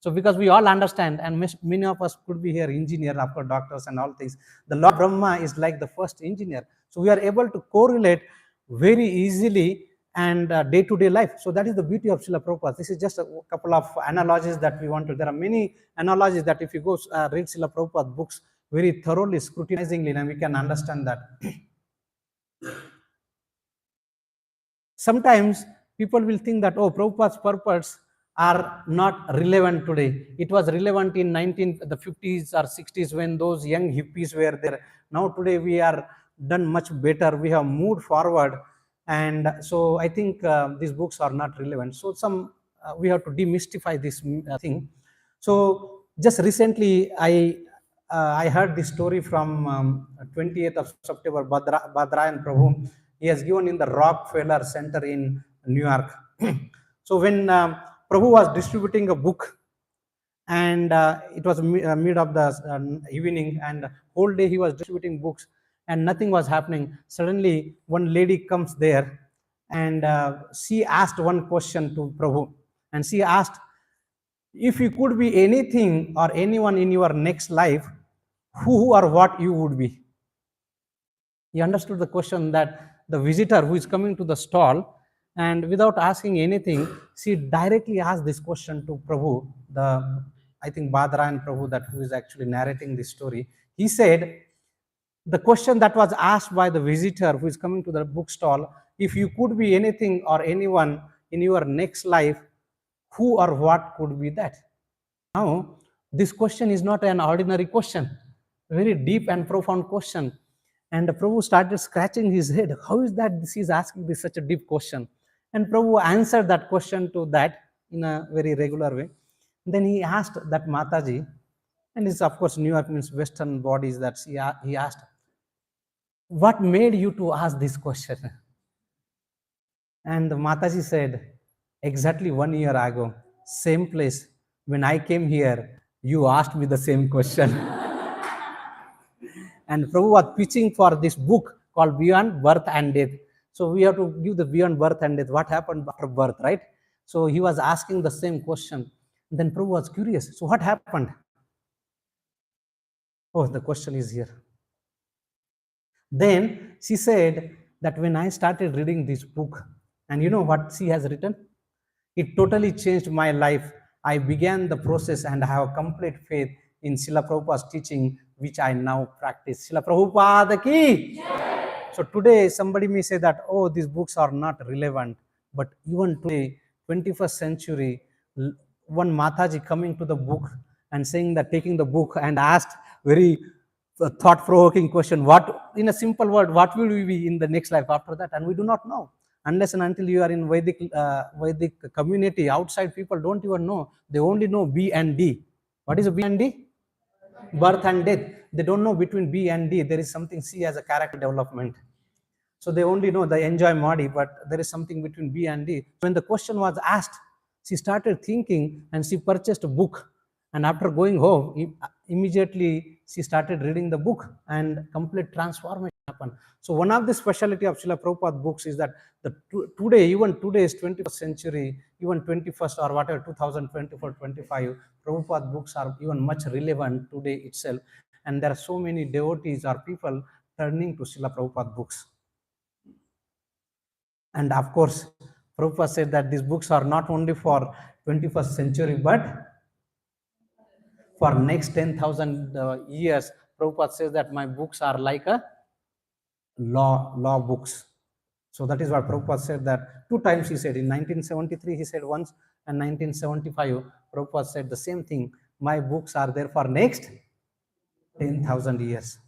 So because we all understand, and many of us could be here engineer, after doctors and all things, the Lord Brahma is like the first engineer. So we are able to correlate very easily and day-to-day life. So that is the beauty of Srila Prabhupada. This is just a couple of analogies that we want to. There are many analogies that if you go read Srila Prabhupada books very thoroughly, scrutinizingly, and we can understand that. Sometimes people will think that, oh, Prabhupada's purports are not relevant today. It was relevant in the 50s or 60s when those young hippies were there. Now today we are done much better. We have moved forward, and so I think these books are not relevant. So we have to demystify this thing. So just recently I heard this story from 28th of September, Badrayan Prabhu. He has given in the Rockefeller Center in New York. So when Prabhu was distributing a book, and it was mid of the evening, and whole day he was distributing books, and nothing was happening. Suddenly, one lady comes there, and she asked one question to Prabhu, and she asked, if you could be anything or anyone in your next life, who or what you would be? He understood the question, that the visitor who is coming to the stall, and without asking anything, she directly asked this question to Prabhu, I think Badrayan Prabhu, that who is actually narrating this story. He said, the question that was asked by the visitor who is coming to the bookstall, if you could be anything or anyone in your next life, who or what could be that? Now, this question is not an ordinary question, very deep and profound question. And Prabhu started scratching his head. How is that he is asking this such a deep question? And Prabhu answered that question to that in a very regular way. Then he asked that Mataji, and it's of course New York means Western bodies, that he asked, what made you to ask this question? And Mataji said, exactly 1 year ago, same place, when I came here, you asked me the same question. And Prabhu was pitching for this book called Beyond Birth and Death. So we have to give the beyond birth and death, what happened after birth, right? So he was asking the same question. Then Prabhu was curious. So what happened? Oh, the question is here. Then she said that when I started reading this book, and you know what she has written? It totally changed my life. I began the process and I have complete faith in Srila Prabhupada's teaching, which I now practice. Srila Prabhupada ki! Yeah. So today somebody may say that, oh, these books are not relevant. But even today, 21st century, one Mataji coming to the book and saying that, taking the book and asked very thought-provoking question, what, in a simple word, what will we be in the next life after that? And we do not know. Unless and until you are in Vedic community, outside people don't even know. They only know B and D. What is B and D? Birth and death. They don't know between B and D. There is something C as a character development. So they only know the enjoy Modi, but there is something between B and D. When the question was asked, she started thinking and she purchased a book. And after going home, immediately she started reading the book and complete transformation happened. So one of the specialty of Srila Prabhupada books is that today, even today's 21st century, even 21st or whatever, 2024, 25, Prabhupada books are even much relevant today itself. And there are so many devotees or people turning to Srila Prabhupada books. And of course, Prabhupada said that these books are not only for 21st century, but for next 10,000 years. Prabhupada says that my books are like a law books. So that is what Prabhupada said that 2 times he said. In 1973 he said once, and 1975 Prabhupada said the same thing. My books are there for next 10,000 years.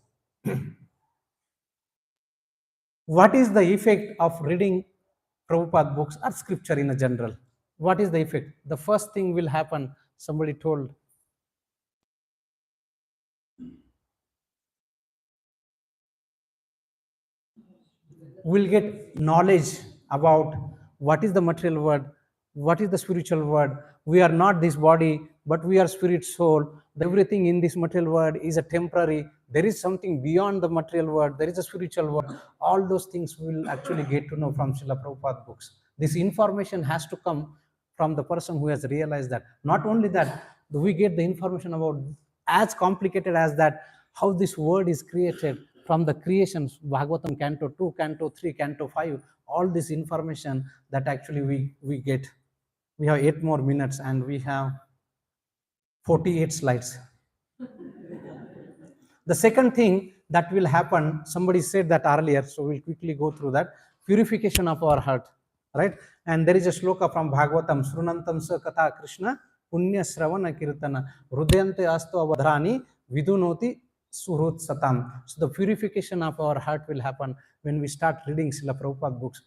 What is the effect of reading Prabhupada books or scripture in a general? What is the effect? The first thing will happen, somebody told. We'll get knowledge about what is the material world, what is the spiritual world. We are not this body, but we are spirit, soul. Everything in this material world is a temporary. There is something beyond the material world. There is a spiritual world. All those things we will actually get to know from Srila Prabhupada books. This information has to come from the person who has realized that. Not only that, we get the information about as complicated as that, how this world is created, from the creations, Bhagavatam Canto 2, Canto 3, Canto 5, all this information that actually we get. We have 8 more minutes and we have 48 slides. The second thing that will happen, somebody said that earlier, so we'll quickly go through that, purification of our heart, right? And there is a shloka from Bhagavatam, Srunantam sa katha Krishna, punya sravana kirtana, hrudayante astu avadhrani, vidunoti surut satam. So the purification of our heart will happen when we start reading Srila Prabhupada books.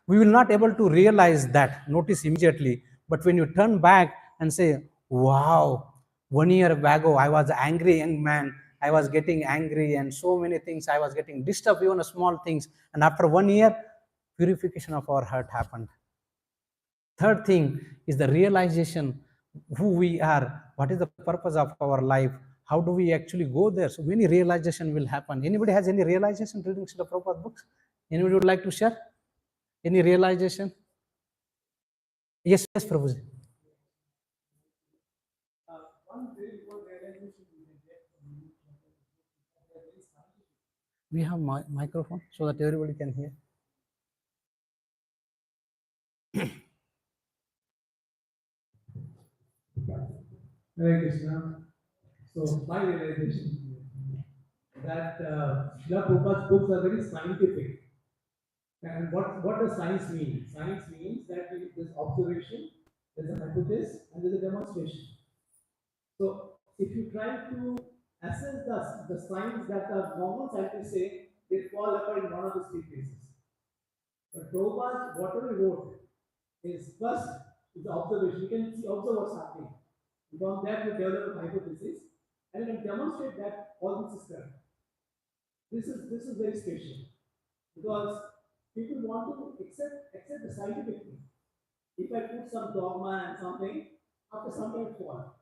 We will not able to realize that, notice immediately, but when you turn back and say, wow, 1 year ago I was an angry young man, I was getting angry and so many things, I was getting disturbed, even small things, and after 1 year, purification of our heart happened. Third thing is the realization who we are, what is the purpose of our life, how do we actually go there. So many realization will happen. Anybody has any realization reading the Prabhupada books? Anybody would like to share? Any realization? Yes, Prabhuji. One very important realization we can get from you is that very scientific. We have microphone so that everybody can hear. Hare Krishna. So my realization is that Srila Prabhupada's books are very scientific. And what does science mean? Science means that there's observation, there's a hypothesis, and there's a demonstration. So if you try to assess the signs that the normal scientists say, they fall apart in one of the 3 cases. But Prabhupada, whatever he wrote, is first is the observation. You can observe what's happening. From that, you develop a hypothesis, and you can demonstrate that all this is correct. This is very special because people want to accept the scientific thing. If I put some dogma and something, after some time it falls.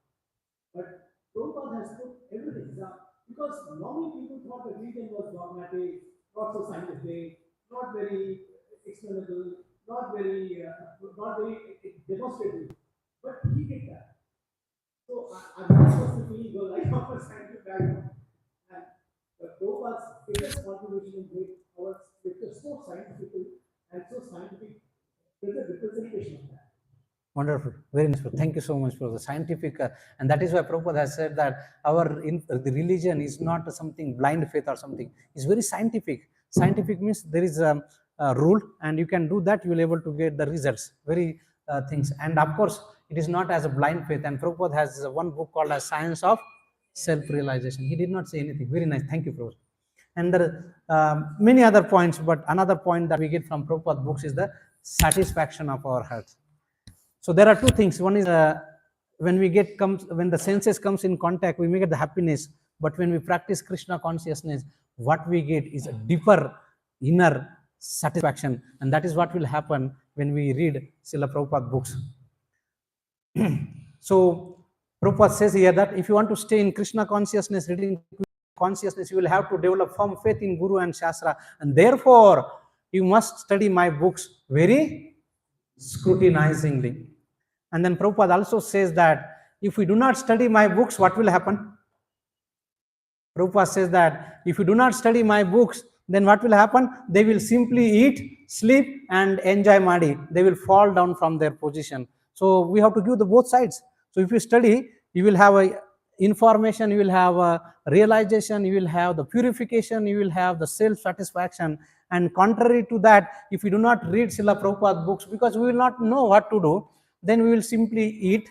But Prabhupada has put everything down because normally people thought that religion was dogmatic, not so scientific, not very explainable, not very demonstrative. But he did that. So I'm not supposed to feel because I come from a scientific background. And Prabhupada's biggest contribution in our scripture so scientific and so scientific. There's a representation of that. Wonderful, very nice. Thank you so much for the scientific, and that is why Prabhupada has said that the religion is not something blind faith or something. It's very scientific. Scientific means there is a rule, and you can do that. You will able to get the results. Very things, and of course, it is not as a blind faith. And Prabhupada has one book called as Science of Self-Realization. He did not say anything. Very nice. Thank you, Prabhupada. And there are many other points, but another point that we get from Prabhupada books is the satisfaction of our heart. So there are two things. One is when the senses comes in contact, we may get the happiness. But when we practice Krishna consciousness, what we get is a deeper inner satisfaction, and that is what will happen when we read Srila Prabhupada books. So Prabhupada says here that if you want to stay in Krishna consciousness, reading consciousness, you will have to develop firm faith in Guru and Shastra, and therefore you must study my books very scrutinizingly. And then Prabhupada also says that if we do not study my books, what will happen? Prabhupada says that if you do not study my books, then what will happen? They will simply eat, sleep, and enjoy Madi. They will fall down from their position. So we have to give the both sides. So if you study, you will have a information, you will have a realization, you will have the purification, you will have the self-satisfaction. And contrary to that, if we do not read Srila Prabhupada books, because we will not know what to do, then we will simply eat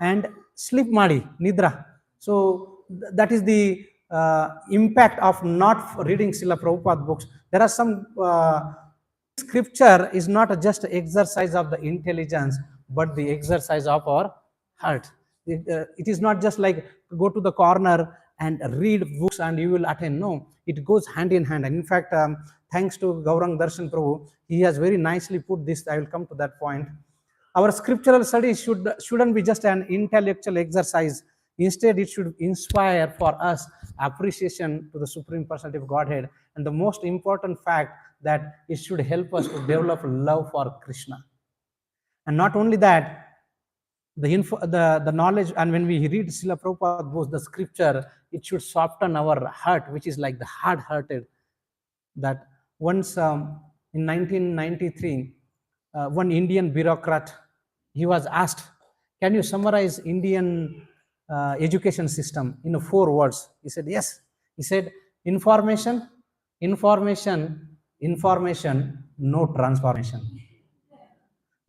and sleep Madi, Nidra. So that is the impact of not reading Srila Prabhupada books. There are some scripture is not just exercise of the intelligence, but the exercise of our heart. It is not just like go to the corner and read books and you will attain. No, it goes hand in hand. And in fact, thanks to Gaurang Darshan Prabhu, he has very nicely put this. I will come to that point. Our scriptural study shouldn't be just an intellectual exercise. Instead, it should inspire for us appreciation to the Supreme Personality of Godhead. And the most important fact that it should help us to develop love for Krishna. And not only that, the knowledge, and when we read Srila Prabhupada books, the scripture, it should soften our heart, which is like the hard-hearted. That once in 1993, one Indian bureaucrat, he was asked, can you summarize Indian education system in 4 words? He said, yes. He said, information, information, information, no transformation.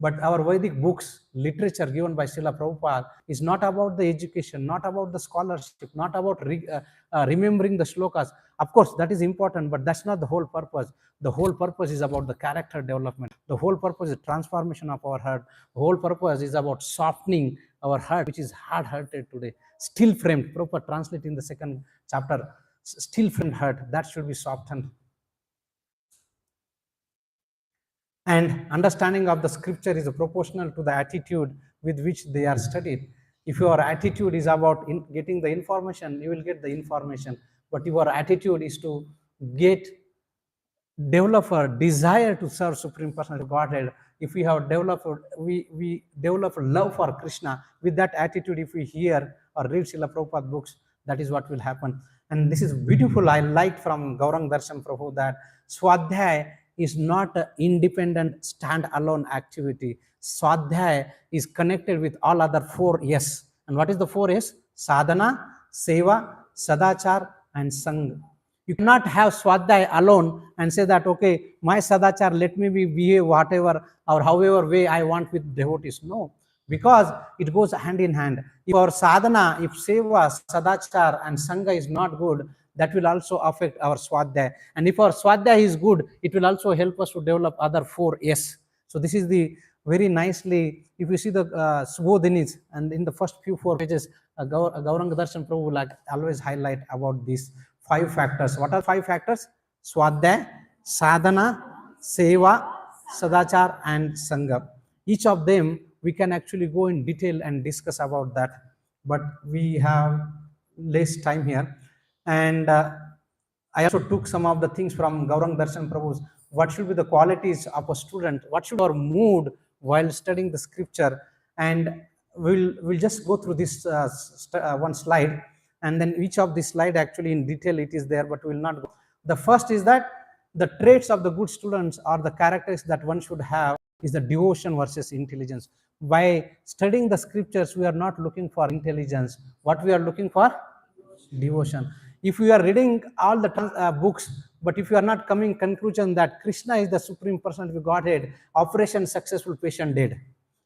But our Vedic books, literature given by Srila Prabhupada is not about the education, not about the scholarship, not about remembering the shlokas. Of course, that is important, but that's not the whole purpose. The whole purpose is about the character development. The whole purpose is transformation of our heart. The whole purpose is about softening our heart, which is hard-hearted today. Still framed, Prabhupada translate in the 2nd chapter, still framed heart, that should be softened. And understanding of the scripture is proportional to the attitude with which they are studied. If your attitude is about getting the information, you will get the information. But if your attitude is to develop a desire to serve Supreme Personality of Godhead, if we have developed, we develop love for Krishna, with that attitude, if we hear or read Srila Prabhupada books, that is what will happen. And this is beautiful. I liked from Gaurang Darshan Prabhu that Swadhyay is not an independent, stand-alone activity. Swadhyay is connected with all other 4 Yes. And what is the 4 Yes? Sadhana, Seva, Sadachar, and Sangha. You cannot have Swadhyay alone and say that, okay, my Sadachar, let me behave whatever or however way I want with devotees. No, because it goes hand in hand. If our sadhana, if Seva, Sadachar, and Sangha is not good, that will also affect our Swadhyay. And if our Swadhyay is good, it will also help us to develop other 4 Yes. So this is the very nicely, if you see the Subodhinis, and in the first few 4 pages, Gauranga Darshan Prabhu will always highlight about these 5 factors. What are 5 factors? Swadhyay, Sadhana, Seva, Sadachar, and Sangha. Each of them, we can actually go in detail and discuss about that. But we have less time here. And I also took some of the things from Gaurang Darshan Prabhu's. What should be the qualities of a student? What should be our mood while studying the scripture? And we'll just go through this one slide. And then each of this slide actually in detail it is there, but we will not go. The first is that the traits of the good students or the characters that one should have is the devotion versus intelligence. By studying the scriptures, we are not looking for intelligence. What we are looking for? Devotion. If we are reading all the books, but if you are not coming conclusion that Krishna is the Supreme Personality of Godhead, operation successful, patient dead.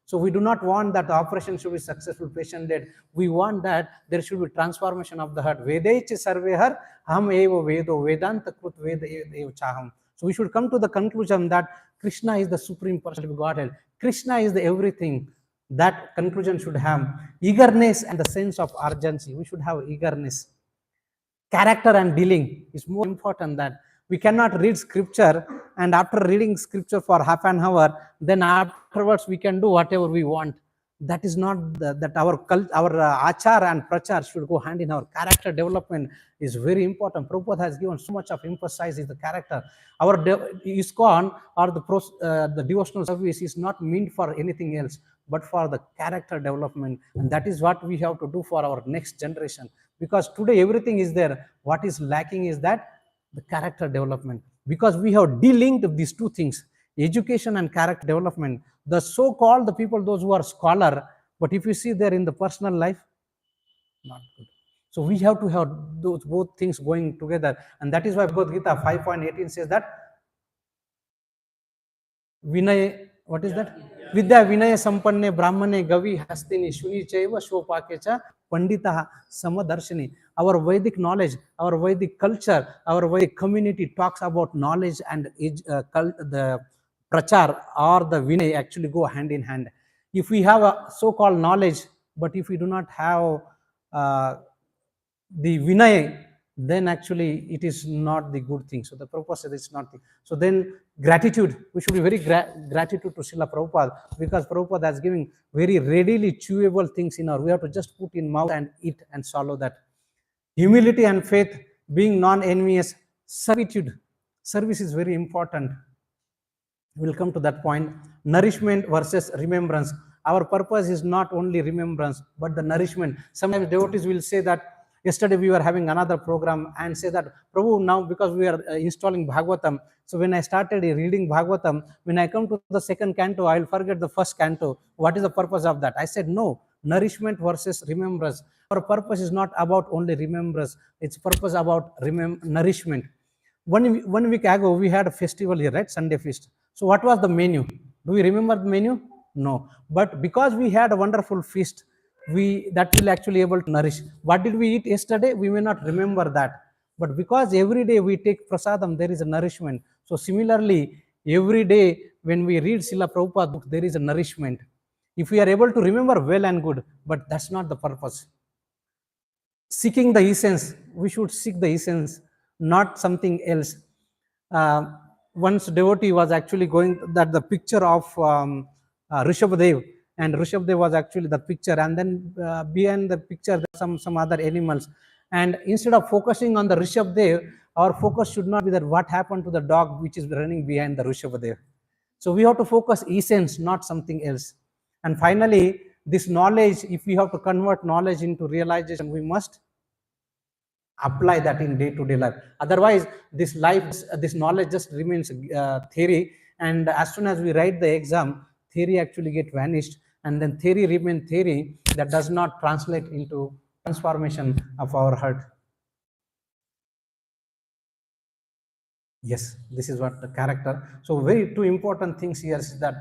So we do not want that the operation should be successful, patient dead. We want that there should be transformation of the heart. Vedaiche sarvehar ham eva vedo vedanta krut veda eva chaham. So we should come to the conclusion that Krishna is the supreme personality of Godhead. Krishna is the everything. That conclusion should have eagerness and the sense of urgency. We should have eagerness. Character and dealing is more important. That we cannot read scripture, and after reading scripture for half an hour, then afterwards we can do whatever we want. That is not that our achar and prachar should go hand in. Our character development is very important. Prabhupada has given so much of emphasis in the character. Our ISKCON or the devotional service is not meant for anything else but for the character development, and that is what we have to do for our next generation. Because today everything is there. What is lacking is that the character development. Because we have de-linked these two things, education and character development. The so-called the people, those who are scholar, but if you see there in the personal life, not good. So we have to have those both things going together, and that is why Bhagavad Gita 5.18 says that Vinay, what is that? Vidya Vinaya Sampanne Brahmane Gavi Hastini Shuni Chaiva Shopakecha Pandita Samadarshini. Our Vedic knowledge, our Vedic culture, our Vedic community talks about knowledge and the prachar or the Vinay actually go hand in hand. If we have a so-called knowledge, but if we do not have the Vinay, then actually it is not the good thing. So the Prabhupada said it's not the. So then gratitude, we should be very gratitude to Srila Prabhupada, because Prabhupada has given very readily chewable things in our. We have to just put in mouth and eat and swallow that. Humility and faith, being non-envious, servitude. Service is very important. We'll come to that point. Nourishment versus remembrance. Our purpose is not only remembrance, but the nourishment. Sometimes devotees will say that, yesterday we were having another program and say that, Prabhu, now because we are installing Bhagavatam, so when I started reading Bhagavatam, when I come to the second canto, I'll forget the first canto. What is the purpose of that? I said, no, nourishment versus remembrance. Our purpose is not about only remembrance. It's purpose about nourishment. One week ago, we had a festival here, right? Sunday feast. So what was the menu? Do we remember the menu? No. But because we had a wonderful feast, that will actually able to nourish. What did we eat yesterday? We may not remember that. But because every day we take prasadam, there is a nourishment. So similarly, every day when we read Srila Prabhupada book, there is a nourishment. If we are able to remember, well and good, but that's not the purpose. Seeking the essence, we should seek the essence, not something else. Once devotee was actually going that the picture of Rishabhadev, and Rishabhadev was actually the picture, and then behind the picture there are some other animals, and instead of focusing on the Rishabhadev, our focus should not be that what happened to the dog which is running behind the Rishabhadev. So we have to focus essence, not something else. And finally, this knowledge, if we have to convert knowledge into realization, we must apply that in day-to-day life. Otherwise, this knowledge just remains theory, and as soon as we write the exam, theory actually get vanished, and then theory remain theory that does not translate into transformation of our heart. Yes, this is what the character. So very two important things here is that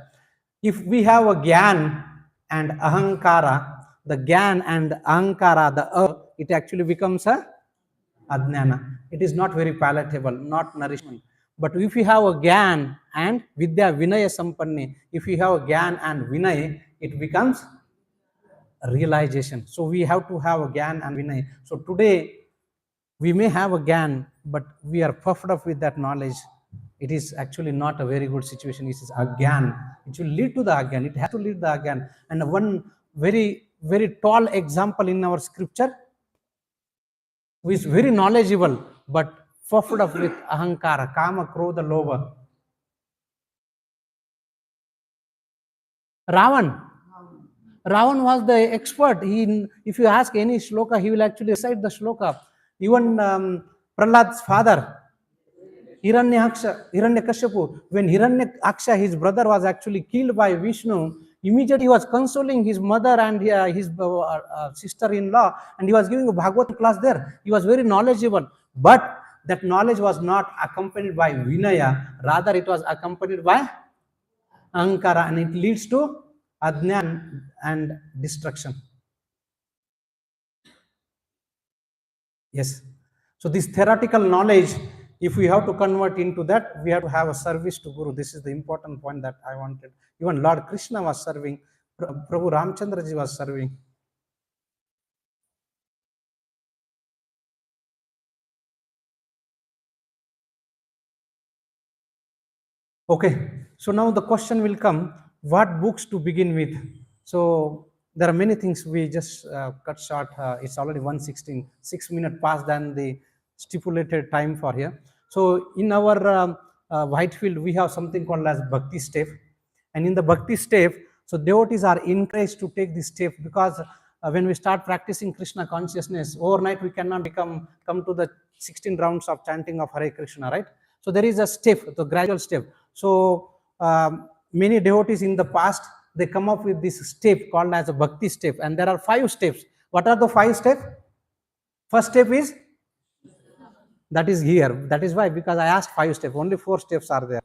if we have a gyan and ahankara, the gyan and ahankara, it actually becomes a adnana. It is not very palatable, not nourishment. But if you have a gyan and vidya vinaya sampanne, if you have a gyan and vinay, it becomes realization. So we have to have a gyan and vinay. So today we may have a gyan, but we are puffed up with that knowledge. It is actually not a very good situation. It is agyan. It will lead to the agyan. It has to lead the agyan. And one very, very tall example in our scripture, who is very knowledgeable, but puffed up with ahankara, kama, krodha, lobha. Ravan. Ravan was the expert. If you ask any shloka, he will actually recite the shloka. Even Prahlad's father, Hiranyakashipu, when Hiranyaksha, his brother, was actually killed by Vishnu, immediately he was consoling his mother and his sister-in-law, and he was giving a Bhagavad class there. He was very knowledgeable, but that knowledge was not accompanied by Vinaya, rather it was accompanied by Ahankara, and it leads to Adnyan and destruction. Yes. So this theoretical knowledge, If we have to convert into that, we have to have a service to Guru. This is the important point that I wanted. Even Lord Krishna was serving, Prabhu Ramchandraji was serving. Okay, so now the question will come, what books to begin with? So there are many things we just cut short. It's already 1:16, 6 minutes past than the stipulated time for here. So in our Whitefield, we have something called as Bhakti step. And in the Bhakti step, so devotees are encouraged to take this step, because when we start practicing Krishna consciousness, overnight we cannot come to the 16 rounds of chanting of Hare Krishna, right? So there is a step, the gradual step. So many devotees in the past, they come up with this step called as a Bhakti step, and there are 5 steps. What are the 5 steps? First step is, that is here. That is why, because I asked 5 steps, only 4 steps are there.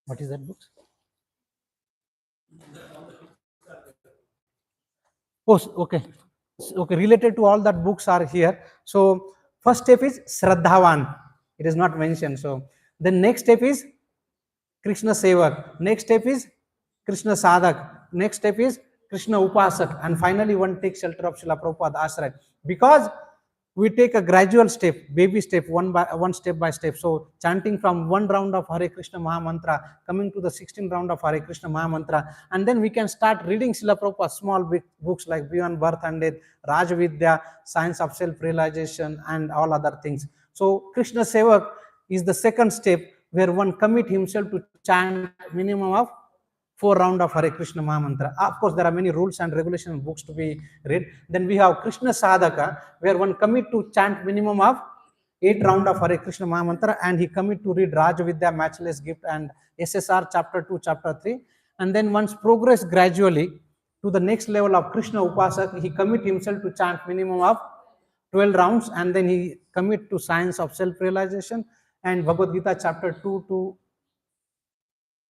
What is that book? Oh, okay. Okay, related to all that books are here. So first step is Shraddhavan. It is not mentioned. So the next step is Krishna Sevak. Next step is Krishna Sadhak. Next step is Krishna Upasak. And finally, one takes shelter of Srila Prabhupada Ashray. Because we take a gradual step, baby step, one step by step. So chanting from 1 round of Hare Krishna Mahamantra, coming to the 16th round of Hare Krishna Mahamantra, and then we can start reading Srila Prabhupada's small big books like Beyond Birth and Death, Raj Vidya, Science of Self-Realization, and all other things. So Krishna Sevak is the second step, where one commit himself to chant minimum of 4 round of Hare Krishna Mahamantra. Of course, there are many rules and regulation books to be read. Then we have Krishna Sadhaka, where one commit to chant minimum of 8 round of Hare Krishna Mahamantra, and he commit to read Raj Vidya, Matchless Gift, and SSR chapter 2, chapter 3. And then once progress gradually to the next level of Krishna Upasak, he commit himself to chant minimum of 12 rounds, and then he commit to Science of Self-Realization and Bhagavad Gita chapter 2 to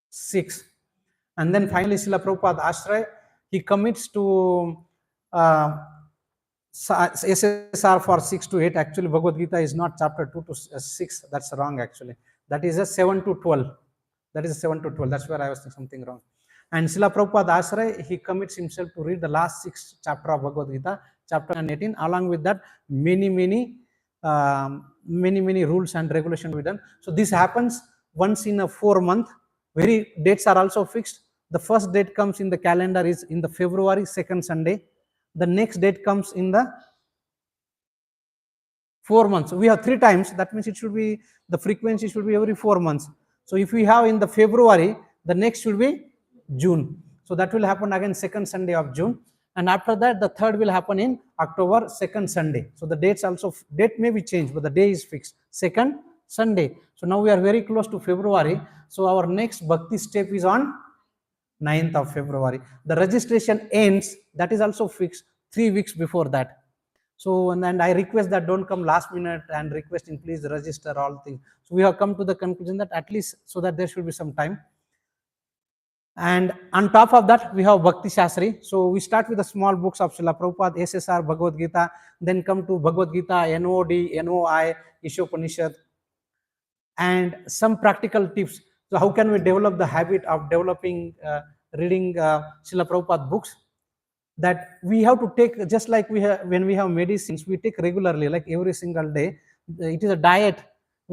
6. And then finally, Srila Prabhupada Ashray, he commits to SSR for 6 to 8. Actually, Bhagavad Gita is not chapter 2 to 6. That's wrong, actually. That is a 7 to 12. That is a 7 to 12. That's where I was thinking something wrong. And Srila Prabhupada Ashray, he commits himself to read the last 6 chapter of Bhagavad Gita, chapter 18. Along with that, many rules and regulations be done. So this happens once in a 4 month. Very dates are also fixed. The first date comes in the calendar is in the February 2nd Sunday. The next date comes in the 4 months. We have 3 times. That means it should be, the frequency should be every 4 months. So if we have in the February, the next should be June. So that will happen again 2nd Sunday of June. And after that, the third will happen in October 2nd Sunday. So the dates also, date may be changed, but the day is fixed. 2nd Sunday. So now we are very close to February. So our next Bhakti step is on 9th of February. The registration ends, that is also fixed 3 weeks before that. So, and I request that don't come last minute and requesting please register all things. So we have come to the conclusion that at least so that there should be some time. And on top of that, we have Bhakti Shastri. So we start with the small books of Srila Prabhupada, SSR, Bhagavad Gita, then come to Bhagavad Gita, NOD, NOI, Ishopanishad, and some practical tips. So how can we develop the habit of developing, reading Srila Prabhupada books? That we have to take, just like we have, when we have medicines, we take regularly, like every single day. It is a diet.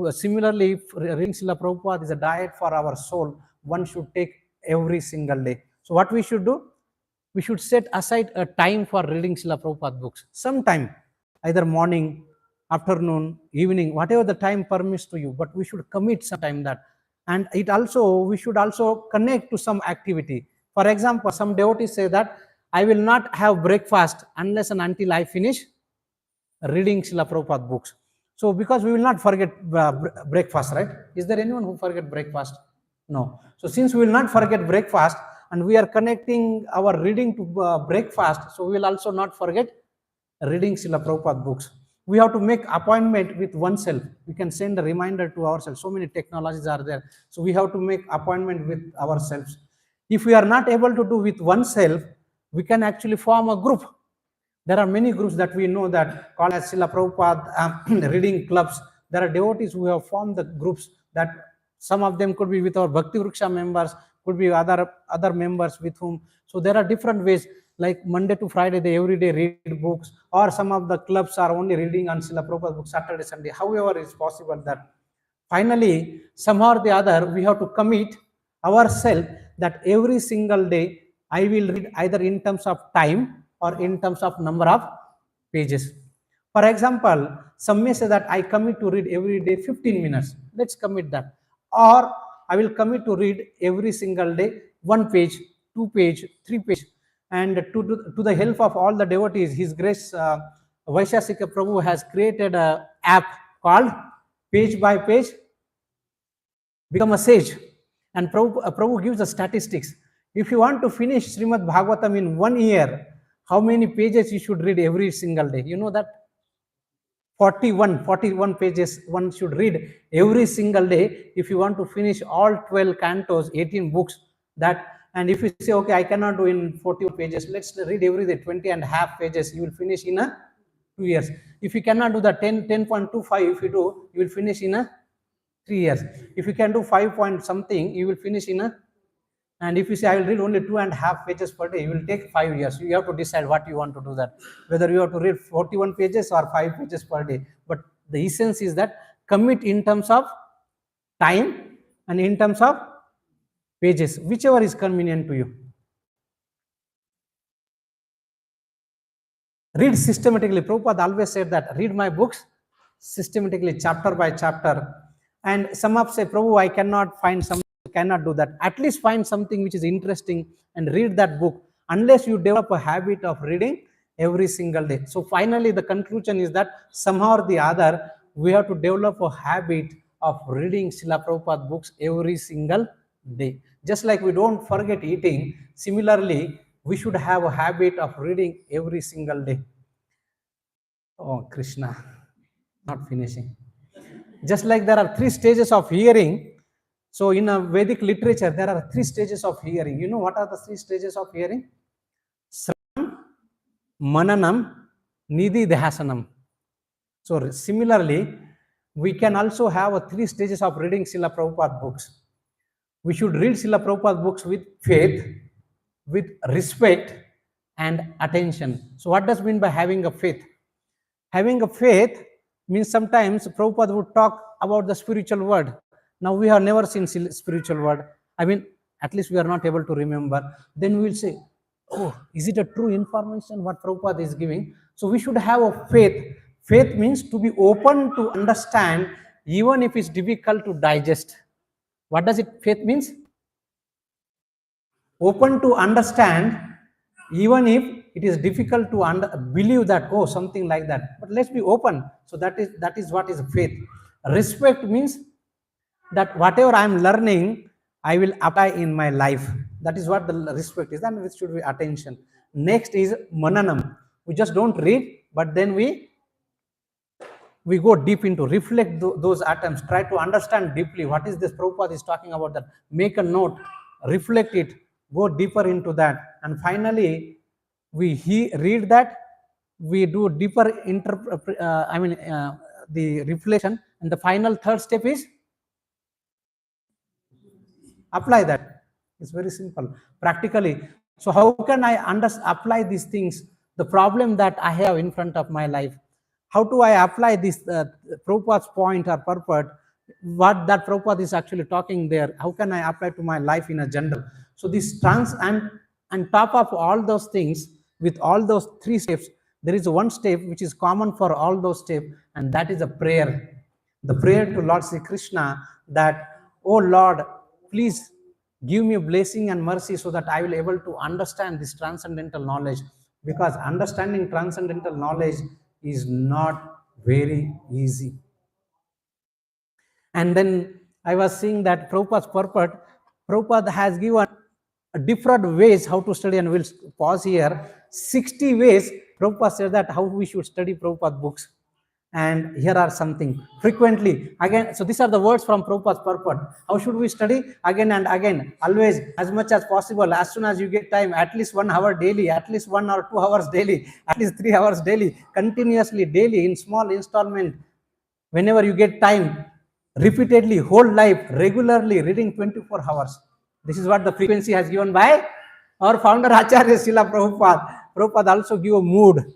Similarly, reading Srila Prabhupada is a diet for our soul. One should take every single day. So what we should do? We should set aside a time for reading Srila Prabhupada books. Sometime, either morning, afternoon, evening, whatever the time permits to you, but we should commit some time that. And it also, we should also connect to some activity. For example, some devotees say that I will not have breakfast unless and until I finish reading Srila Prabhupada books. So because we will not forget breakfast, right? Is there anyone who forget breakfast? No. So since we will not forget breakfast and we are connecting our reading to breakfast, so we will also not forget reading Srila Prabhupada books. We have to make appointment with oneself. We can send a reminder to ourselves. So many technologies are there. So we have to make appointment with ourselves. If we are not able to do with oneself, we can actually form a group. There are many groups that we know that called as Srila Prabhupada reading clubs. There are devotees who have formed the groups that some of them could be with our Bhakti Vriksha members, could be other members with whom. So there are different ways, like Monday to Friday, they every day read books, or some of the clubs are only reading on Srila Prabhupada books Saturday, Sunday. However, it's possible that finally, somehow or the other, we have to commit ourselves that every single day I will read either in terms of time or in terms of number of pages. For example, some may say that I commit to read every day 15 minutes. Let's commit that. Or I will commit to read every single day 1 page, 2 page, 3 page. And to the help of all the devotees, His Grace Vaishasika Prabhu has created an app called Page by Page Become a Sage. And Prabhu gives the statistics. If you want to finish Srimad Bhagavatam in 1 year, how many pages you should read every single day? You know that? 41 pages one should read every single day if you want to finish all 12 cantos, 18 books. That, and if you say, okay, I cannot do in 41 pages, let's read every day 20 and a half pages, you will finish in a 2 years. If you cannot do the 10.25, if you do, you will finish in a 3 years. If you can do 5 point something, you will finish in a, and if you say I will read only 2.5 pages per day, you will take 5 years. You have to decide what you want to do that, whether you have to read 41 pages or 5 pages per day. But the essence is that commit in terms of time and in terms of pages, whichever is convenient to you. Read systematically. Prabhupada always said that read my books systematically, chapter by chapter. And some of say, Prabhu, I cannot find something, cannot do that. At least find something which is interesting and read that book, unless you develop a habit of reading every single day. So finally, the conclusion is that somehow or the other, we have to develop a habit of reading Srila Prabhupada books every single day. Just like we don't forget eating, similarly, we should have a habit of reading every single day. Oh, Krishna, not finishing. Just like there are 3 stages of hearing. So in a Vedic literature, there are 3 stages of hearing. You know what are the 3 stages of hearing? Sravanam, Mananam, Nidhi Dhyasanam. So similarly, we can also have a 3 stages of reading Srila Prabhupada books. We should read Srila Prabhupada books with faith, with respect and attention. So what does mean by having a faith? Having a faith means sometimes Prabhupada would talk about the spiritual world. Now we have never seen spiritual world. I mean, at least we are not able to remember. Then we will say, oh, is it a true information what Prabhupada is giving? So we should have a faith. Faith means to be open to understand even if it's difficult to digest. What does it faith means? Open to understand even if it is difficult to believe that, oh, something like that. But let's be open. So that is what is faith. Respect means that whatever I am learning, I will apply in my life. That is what the respect is, and it should be attention. Next is mananam. We just don't read, but then we go deep into, reflect those atoms, try to understand deeply what is this Prabhupada is talking about, that make a note, reflect it, go deeper into that, and finally we read that, we do deeper the reflection, and the final 3rd step is apply that. It's very simple, practically. So how can I apply these things, the problem that I have in front of my life? How do I apply this Prabhupada's point or purport, what that Prabhupada is actually talking there? How can I apply to my life in a general? So this and top of all those things, with all those 3 steps, there is one step which is common for all those steps, and that is a prayer. The prayer to Lord Sri Krishna that, oh Lord, please give me a blessing and mercy so that I will able to understand this transcendental knowledge, because understanding transcendental knowledge is not very easy. And then I was seeing that Prabhupada's purport, Prabhupada has given different ways how to study, and we'll pause here. 60 ways Prabhupada said that how we should study Prabhupada books. And here are something frequently again. So these are the words from Prabhupada's purport. How should we study? Again and again, always, as much as possible, as soon as you get time, at least 1 hour daily, at least 1 or 2 hours daily, at least 3 hours daily, continuously daily in small installment. Whenever you get time, repeatedly, whole life, regularly reading 24 hours. This is what the frequency has given by our founder Acharya Srila Prabhupada. Prabhupada also give a mood.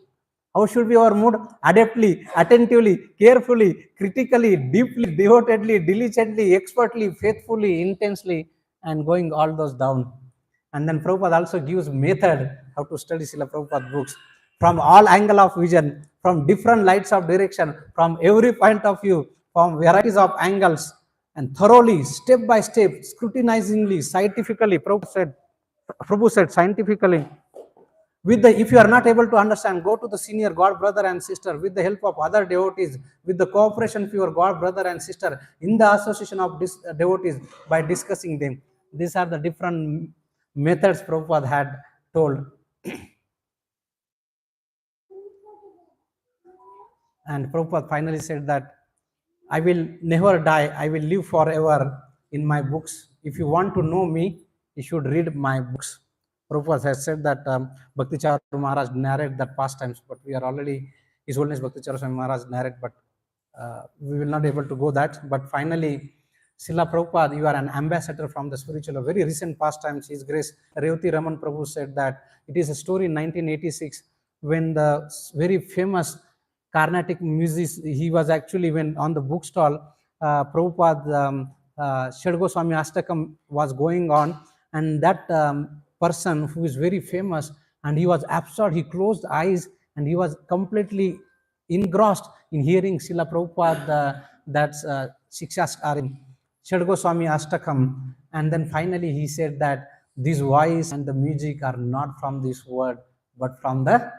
How should be our mood? Adeptly, attentively, carefully, critically, deeply, devotedly, diligently, expertly, faithfully, intensely, and going all those down. And then Prabhupada also gives method how to study Srila Prabhupada books from all angle of vision, from different lights of direction, from every point of view, from varieties of angles, and thoroughly, step by step, scrutinizingly, scientifically. Prabhu said scientifically. With the, if you are not able to understand, go to the senior God brother and sister with the help of other devotees, with the cooperation of your God brother and sister, in the association of devotees, by discussing them. These are the different methods Prabhupada had told. And Prabhupada finally said that I will never die, I will live forever in my books. If you want to know me, you should read my books. Prabhupada has said that Bhakti Charu Maharaj narrate that pastimes, but we are already, His Holiness Bhakti Charu Swami Maharaj narrate, but we will not able to go that. But finally, Srila Prabhupada, you are an ambassador from the spiritual, a very recent pastimes. His Grace Revati Raman Prabhu said that it is a story in 1986 when the very famous Carnatic music, he was actually, when on the bookstall, Prabhupada, Shad Goswami Ashtakam was going on, and that person who is very famous, and he was absorbed, he closed eyes, and he was completely engrossed in hearing Srila Prabhupada, that's Shikshas are in Shad Goswami Ashtakam. And then finally he said that this voice and the music are not from this world, but from the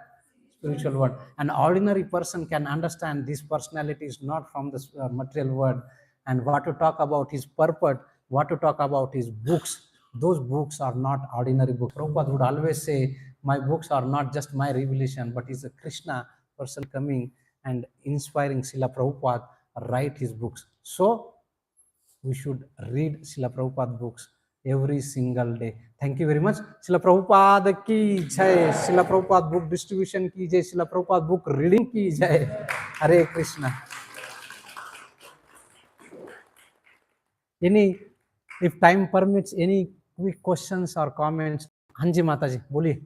spiritual world. An ordinary person can understand this personality is not from the material world. And what to talk about his purport, what to talk about his books, those books are not ordinary books. Prabhupada would always say, my books are not just my revelation, but is a Krishna person coming and inspiring Srila Prabhupada write his books. So we should read Srila Prabhupada books every single day. Thank you very much. Srila Prabhupada ki jai. Srila Prabhupada book distribution ki jai. Srila Prabhupada book reading ki jai. Hare Krishna. Any, if time permits, any quick questions or comments? Hanji Mataji, boliye.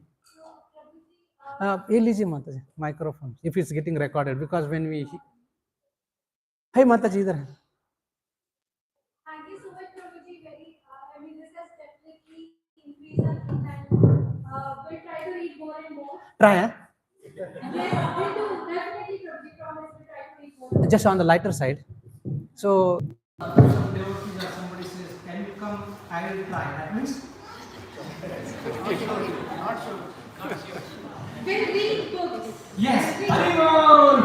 ये लीजिए माताजी microphone, if it's getting recorded, because when we, hey माताजी इधर है. Thank you so much, Prabhuji. Very, I mean, this has definitely increased our faith and we'll try to read more and more. Try, huh? Yes, we do. Definitely, Prabhuji. Promise we'll try to read more. Just on the lighter side. So, some devotees or somebody says, can you come? I will try. That means? Not sure. We'll read books. Yes. Haribol!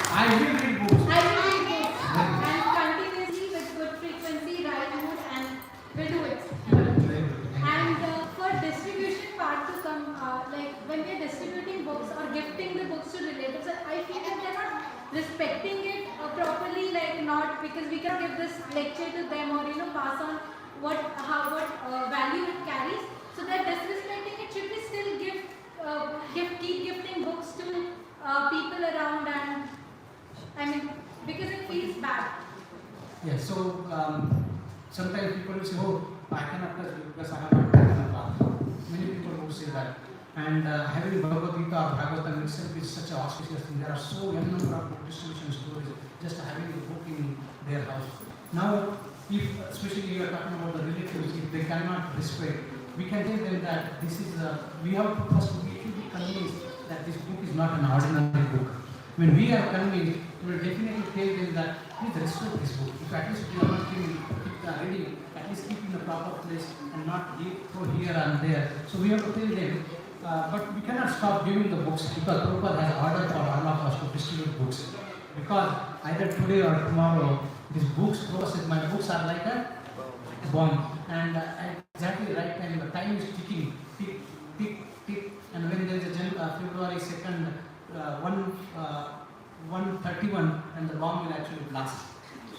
I will read books. I will read books. And continuously with good frequency, right mood, and we'll do it. And for distribution part to come, like when we're distributing books or gifting the books to relatives, I feel that they're not respecting it properly, like not, because we can give this lecture to them or pass on what value it carries. So they're disrespecting it. Should we still keep gifting books to people around, and I mean, because it feels bad. Yes, so sometimes people will say, oh, I cannot touch you because I have not taken a bath. Many people will say that. And having Bhagavad Gita or Bhagavatam itself is such an auspicious thing. There are so many number of book distribution stories just having a book in their house. Now, if especially you are talking about the relatives, if they cannot respect, we can tell them that this is we have to first be convinced that this book is not an ordinary book. When we are convinced, we will definitely tell them that please respect this book. If at least you are not reading, at least keep in the proper place and not go here and there. So we have to tell them, but we cannot stop giving the books because Prabhupada has ordered for all of us to distribute books. Because either today or tomorrow, these books, my books are like a bomb. And at exactly right time, the time is ticking, tick, tick, tick. And when there is a February 2nd, 131 and the bomb will actually blast.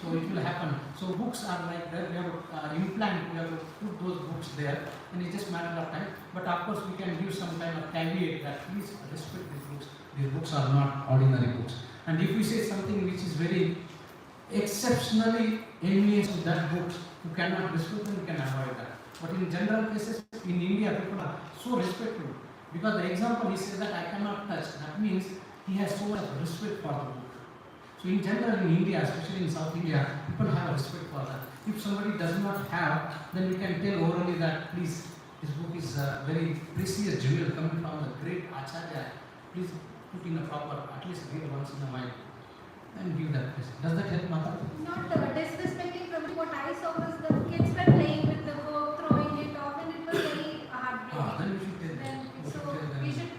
So it will happen. So books are like that. We have to implant, we have to put those books there, and it's just matter of time. But of course, we can give some kind of caveat that please respect these books. These books are not ordinary books. And if we say something which is very exceptionally envious to that book, you cannot respect them, you can avoid that. But in general cases, in India, people are so respectful. Because the example he says that I cannot touch, that means he has so much respect for the book. So in general in India, especially in South India, people have respect for that. If somebody does not have, then we can tell orally that please, this book is a very precious jewel coming from the great Acharya. Please put in a proper, at least read once in a while and give that place. Does that help, Mata? Not disrespecting from what I saw was the kids were playing with the book, throwing it off, and it was very heartbreaking. Then we should tell them. We should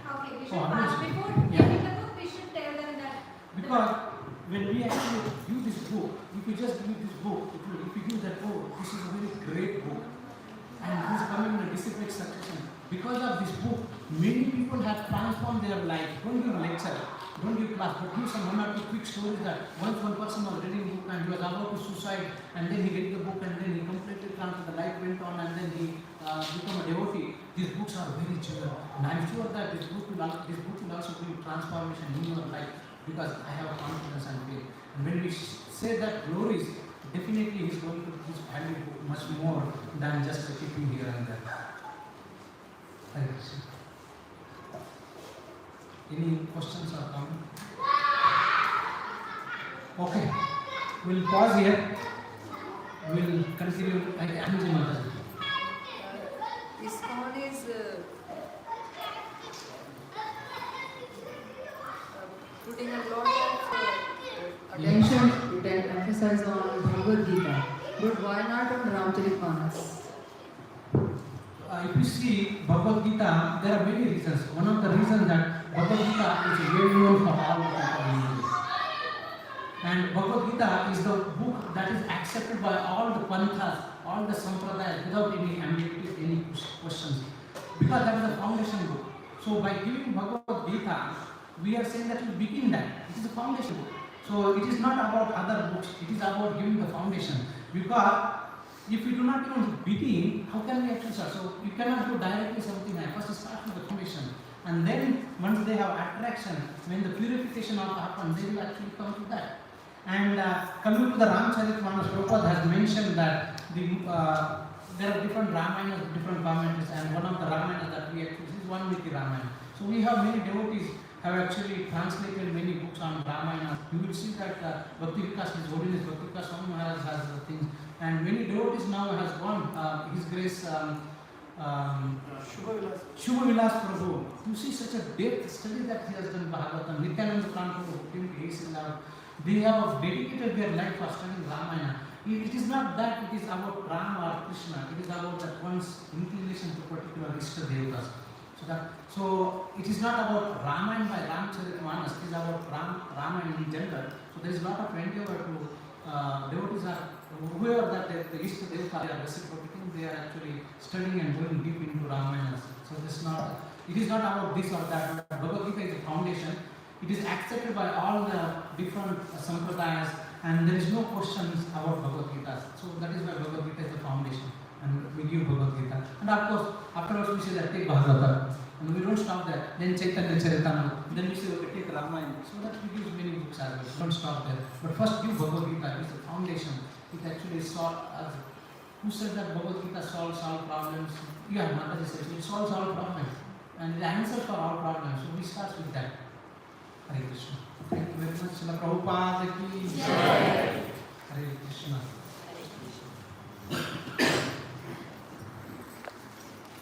Oh, pass honestly. before Yeah. giving the book, we should tell them that. Because when we actually give this book, if you just give this book, if you give that book, this is a very great book. And this is coming in a disciplined succession. Because of this book, many people have transformed their life. Don't give lecture, don't give class, but give some one or two quick stories that once one person was reading book and he was about to suicide, and then he read the book and then he completely transformed, the life went on, and then he become a devotee. These books are very genuine. And I'm sure that this book will also bring transformation in your life, because I have confidence and faith. And when we say that glories, definitely he's going to this value book much more than just keeping here and there. Hare Krishna. Any questions or comments? Okay, we'll pause here. We'll continue. Anji Mataji. ISKCON is putting a lot of attention, emphasize on Bhagavad Gita, but why not on Ramcharitmanas? If you see Bhagavad Gita, there are many reasons. One of the reasons that Bhagavad Gita is well known for all the people in India. And Bhagavad Gita is the book that is accepted by all the panthas, all the sampradayas without any ambiguity, any questions. Because that is the foundation book. So by giving Bhagavad Gita, we are saying that we begin that. It is a foundation book. So it is not about other books, it is about giving the foundation. Because if we do not even begin, how can we actually start? So you cannot do directly something. First start with the foundation. And then once they have attraction, when the purification will happen, they will actually come to that. And coming to the Ramcharitmanas, Prabhupada has mentioned that there are different Ramayanas, different commentaries, and one of the Ramayanas that we actually is one Miti Ramayana. So we have many devotees have actually translated many books on Ramayana. You will see that Bhakti Vikas, His Holiness Bhakti Vikas Swami Maharaj has the things, and many devotees now has gone. His Grace Shubha Vilas Prabhu. You see such a depth study that he has done Bhagavatam. Nityananda Prabhu, they have dedicated their life for studying Ramayana. It is not that it is about Rama or Krishna. It is about that one's inclination to particular Ishta Devatas. So it is not about Ramayana by Ramcharitmanas. It is about Ramayana in general. So there is a lot of endeavor to devotees are whoever that the Ishta Devata are reciprocating, they are actually studying and going deep into Ramayana. So it is not about this or that. Bhagavad Gita is a foundation. It is accepted by all the different sampradayas, and there is no questions about Bhagavad Gita. So that is why Bhagavad Gita is the foundation, and we give Bhagavad Gita. And of course, afterwards we say that take Bhagavatam, and we don't stop there. Then Chaitanya Charitamrita, then we say okay, take Ramayana. So that we give many books as well. Don't stop there. But first give Bhagavad Gita. It is the foundation. It actually solves. Who said that Bhagavad Gita solves all problems? Yeah, Mataji says it solves all problems, and the answer for all problems. So we start with that. Hare Krishna. Thank you very much. Srila Prabhupada ki jai. Hare Krishna.